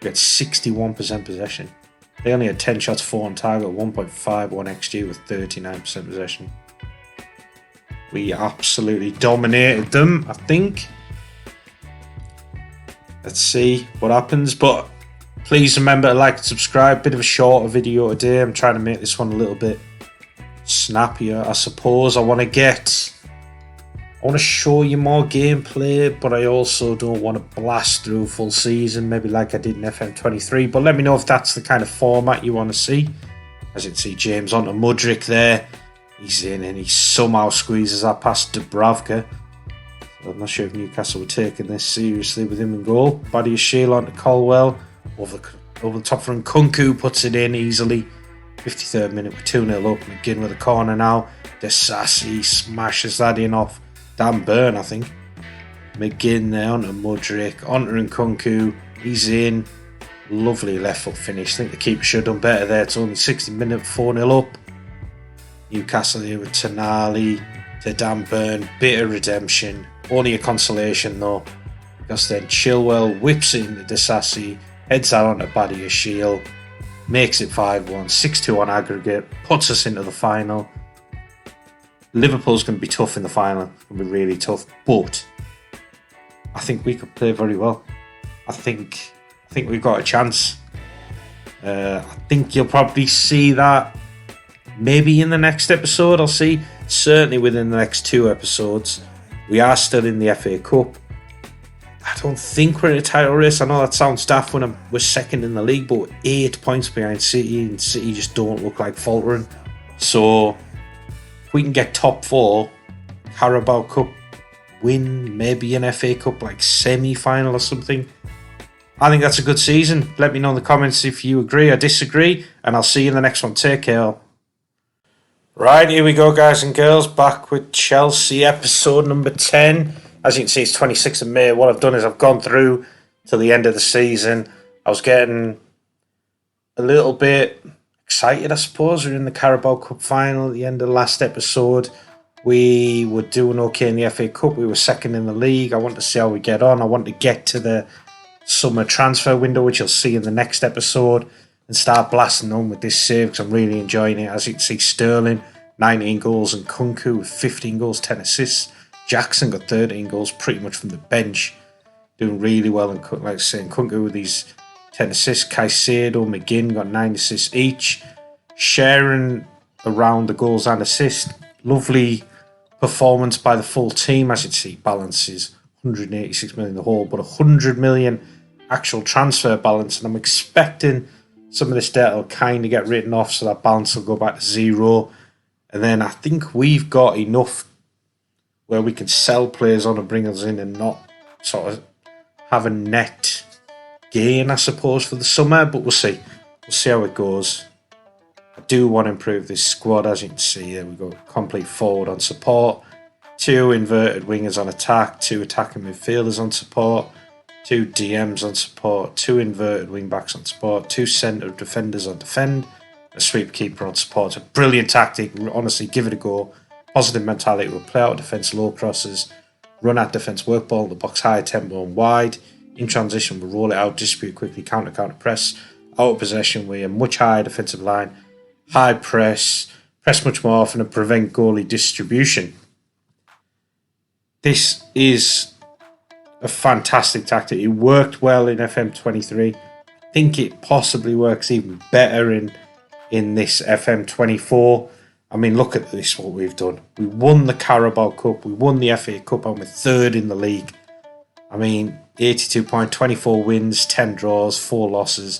S1: We had 61% possession. They only had 10 shots, 4 on target, 1.51 XG with 39% possession. We absolutely dominated them, I think. Let's see what happens. But please remember to like and subscribe. Bit of a shorter video today. I'm trying to make this one a little bit snappier, I suppose. I want to show you more gameplay, but I also don't want to blast through full season, maybe like I did in FM23. But let me know if that's the kind of format you want to see. As you can see, James onto Mudryk there. He's in and he somehow squeezes that past Dubravka. So I'm not sure if Newcastle were taking this seriously with him in goal. Badiashile onto Colwell. Over the top from Kunku, puts it in easily. 53rd minute, we're 2-0 up. McGinn with a corner now. Disasi smashes that in off Dan Burn, I think. McGinn there onto Mudryk, onto Nkunku. He's in. Lovely left foot finish. I think the keeper should have done better there. It's only 60 minutes, 4-0 up. Newcastle here with Tonali to Dan Burn. Bit of redemption. Only a consolation though, because then Chilwell whips it into Disasi, heads that onto Badiashile, makes it 5-1, 6-2 on aggregate, puts us into the final. Liverpool's going to be tough in the final. It's going to be really tough, but I think we could play very well. I think we've got a chance. I think you'll probably see that maybe in the next episode. I'll see. Certainly within the next 2 episodes. We are still in the FA Cup. I don't think we're in a title race. I know that sounds daft when we're second in the league, but we're 8 points behind City, and City just don't look like faltering. So if we can get top 4, Carabao Cup win, maybe an FA Cup like semi-final or something, I think that's a good season. Let me know in the comments if you agree or disagree, and I'll see you in the next one. Take care. Right, here we go, guys and girls, back with Chelsea episode number 10. As you can see, it's 26th of May. What I've done is I've gone through to the end of the season. I was getting a little bit excited, I suppose. We're in the Carabao Cup final at the end of the last episode. We were doing okay in the FA Cup. We were second in the league. I want to see how we get on. I want to get to the summer transfer window, which you'll see in the next episode, and start blasting on with this save because I'm really enjoying it. As you can see, Sterling, 19 goals, and Kunku with 15 goals, 10 assists. Jackson got 13 goals pretty much from the bench, doing really well. And like I was saying, Kunku with these 10 assists. Caicedo, McGinn got 9 assists each. Sharing around the goals and assists. Lovely performance by the full team. As you can see, balances 186 million in the whole, but 100 million actual transfer balance. And I'm expecting some of this debt will kind of get written off, so that balance will go back to 0. And then I think we've got enough where we can sell players on and bring us in and not sort of have a net gain, I suppose, for the summer. But we'll see. We'll see how it goes. I do want to improve this squad. As you can see, there we go. Complete forward on support. 2 inverted wingers on attack. 2 attacking midfielders on support. 2 DMs on support. 2 inverted wing backs on support. 2 centre defenders on defend. A sweep keeper on support. It's a brilliant tactic. Honestly, give it a go. Positive mentality. We'll play out defence, low crosses, run at defence, work ball in the box, high tempo and wide. In transition, we'll roll it out, distribute quickly, counter press. Out of possession, we're a much higher defensive line, high press much more often and prevent goalie distribution. This is a fantastic tactic. It worked well in FM23. I think it possibly works even better in this FM24. I mean, look at this, what we've done. We won the Carabao Cup, we won the FA Cup, and we're 3rd in the league. I mean, 82 points, 24 wins, 10 draws, 4 losses.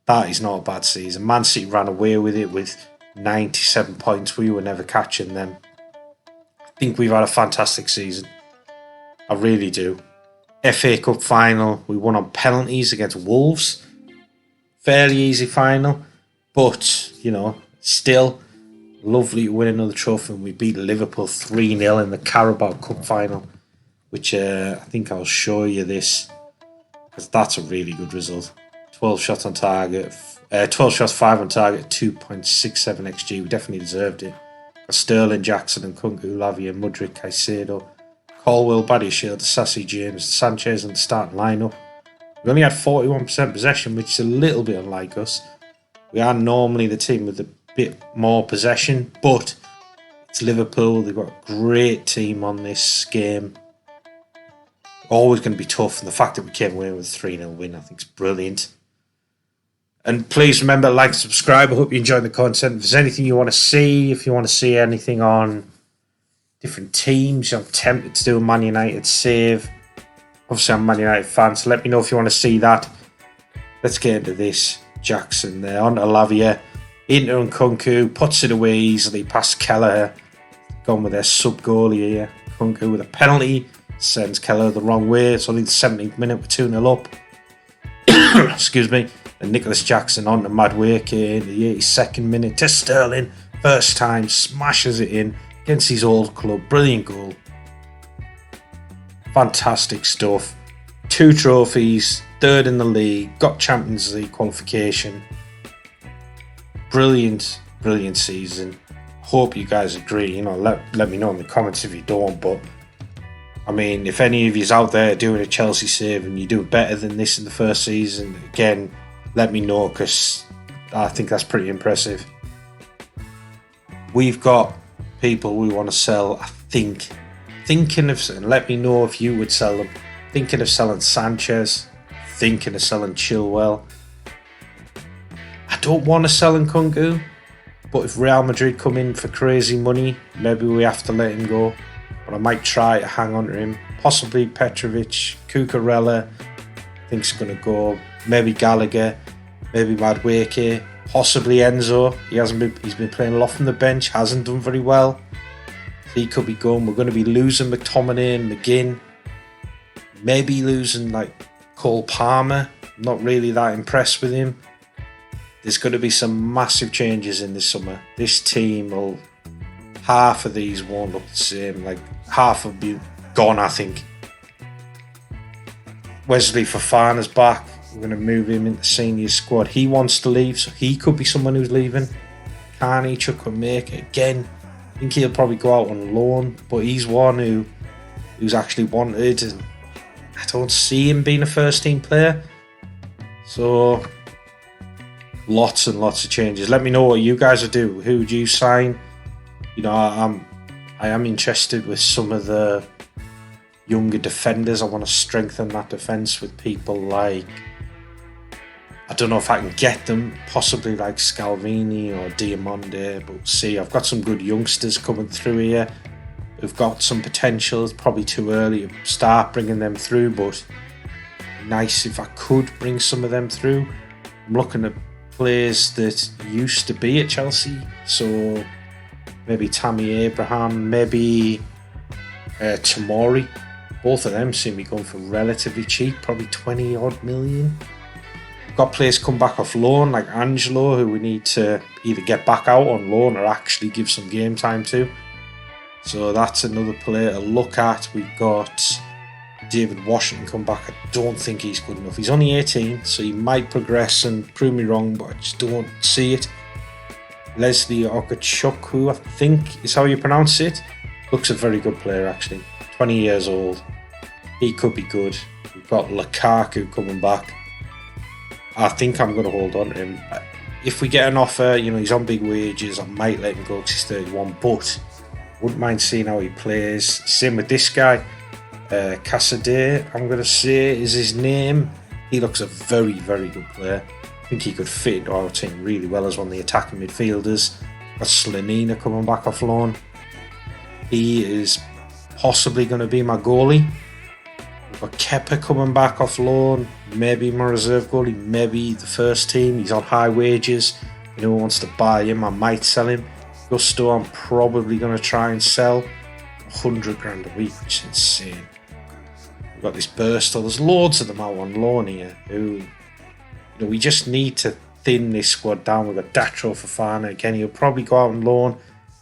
S1: That is not a bad season. Man City ran away with it with 97 points. We were never catching them. I think we've had a fantastic season. I really do. FA Cup final, we won on penalties against Wolves. Fairly easy final, but, you know, still lovely to win another trophy. And we beat Liverpool 3-0 in the Carabao Cup final, which I think I'll show you this, because that's a really good result. 12 shots on target, 12 shots, 5 on target, 2.67 XG. We definitely deserved it. Sterling, Jackson and Kunku, Lavia, Mudryk, Caicedo, Colwell, Badiashile, Sassy, James, Sanchez and the starting lineup. We only had 41% possession, which is a little bit unlike us. We are normally the team with a bit more possession, but it's Liverpool. They've got a great team on this game. Always going to be tough, and the fact that we came away with a 3-0 win, I think, is brilliant. And please remember, like and subscribe. I hope you enjoyed the content. If there's anything you want to see, if you want to see anything on different teams, I'm tempted to do a Man United save. Obviously, I'm a Man United fan, so let me know if you want to see that. Let's get into this. Jackson there, on to Lavia. Inter and Kunku, puts it away easily past Kelleher. Gone with their sub-goalie here. Kunku with a penalty. Sends Kelleher the wrong way. It's only the 17th minute, we're 2-0 up. Excuse me. And Nicholas Jackson on to Madueke in the 82nd minute to Sterling. First time, smashes it in against his old club. Brilliant goal. Fantastic stuff. 2 trophies, 3rd in the league, got Champions League qualification. Brilliant season. Hope you guys agree. You know, let me know in the comments if you don't. But I mean, if any of you's out there doing a Chelsea save and you do better than this in the first season, again, let me know, because I think that's pretty impressive. We've got people we want to sell. I think, thinking of, and let me know if you would sell them. Thinking of selling Sanchez. Thinking of selling Chilwell. don't want to sell Nkunku, but if Real Madrid come in for crazy money, maybe we have to let him go. But I might try to hang on to him. Possibly Petrovic, Cucurella, I think he's going to go. Maybe Gallagher, maybe Madueke, possibly Enzo. He's been playing a lot from the bench, hasn't done very well. So he could be going. We're going to be losing McTominay and McGinn. Maybe losing like Cole Palmer. Not really that impressed with him. There's going to be some massive changes in this summer. This team will... Half of these won't look the same. Like, half will be gone, I think. Wesley Fofana's back. We're going to move him into the senior squad. He wants to leave, so he could be someone who's leaving. Carney, Chuck and make it again. I think he'll probably go out on loan, but he's one who's actually wanted, and I don't see him being a first team player. So lots and lots of changes. Let me know what you guys will do. Who would you sign? You know, I am interested with some of the younger defenders. I want to strengthen that defence with people like, I don't know if I can get them, possibly like Scalvini or Diamande, but we'll see. I've got some good youngsters coming through here who've got some potential. It's probably too early to start bringing them through, but nice if I could bring some of them through. I'm looking at players that used to be at Chelsea, so maybe Tammy Abraham, maybe Tomori. Both of them seem to be going for relatively cheap, probably 20 odd million. We've got players come back off loan like Angelo, who we need to either get back out on loan or actually give some game time to. So that's another player to look at. We've got David Washington come back. I don't think he's good enough. He's only 18, so he might progress and prove me wrong, but I just don't see it. Leslie Okachuk, who I think is how you pronounce it, looks a very good player actually. 20 years old. He could be good. We've got Lukaku coming back. I think I'm going to hold on to him. If we get an offer, you know, he's on big wages, I might let him go because he's 31, but wouldn't mind seeing how he plays. Same with this guy. Casadei, I'm going to say is his name. He looks a very, very good player. I think he could fit into our team really well as one of the attacking midfielders. Got Slanina coming back off loan. He is possibly going to be my goalie. We've got Kepa coming back off loan. Maybe my reserve goalie. Maybe the first team. He's on high wages. You know, who wants to buy him? I might sell him. Gusto, I'm probably going to try and sell. 100 grand a week, which is insane. We've got this Burstall. There's loads of them out on loan here who... You know, we just need to thin this squad down. We've got Datro Fofana again. He'll probably go out on loan.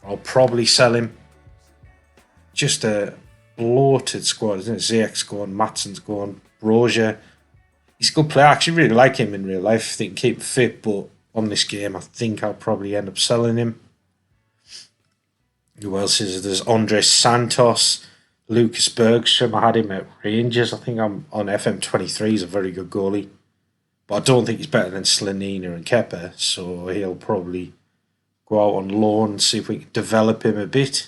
S1: I'll probably sell him. Just a bloated squad, isn't it? Ziyech's gone, Matson's gone, Brozier. He's a good player. I actually really like him in real life. I think he can keep fit, but on this game, I think I'll probably end up selling him. Who else is there? There's Andres Santos, Lucas Bergstrom. I had him at Rangers. I think I'm on FM23. He's a very good goalie. But I don't think he's better than Slanina and Kepa, so he'll probably go out on loan and see if we can develop him a bit.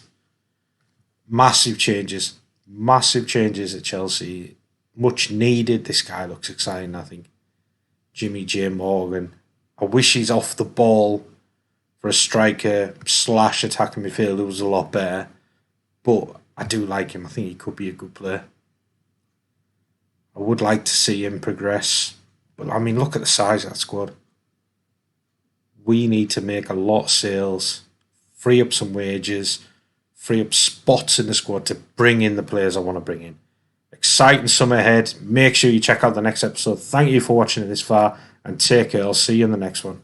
S1: Massive changes at Chelsea. Much needed. This guy looks exciting, I think. Jimmy J. Morgan. I wish he's off the ball for a striker / attacking midfielder who was a lot better. But I do like him. I think he could be a good player. I would like to see him progress. But I mean, look at the size of that squad. We need to make a lot of sales, free up some wages, free up spots in the squad to bring in the players I want to bring in. Exciting summer ahead. Make sure you check out the next episode. Thank you for watching it this far and take care. I'll see you in the next one.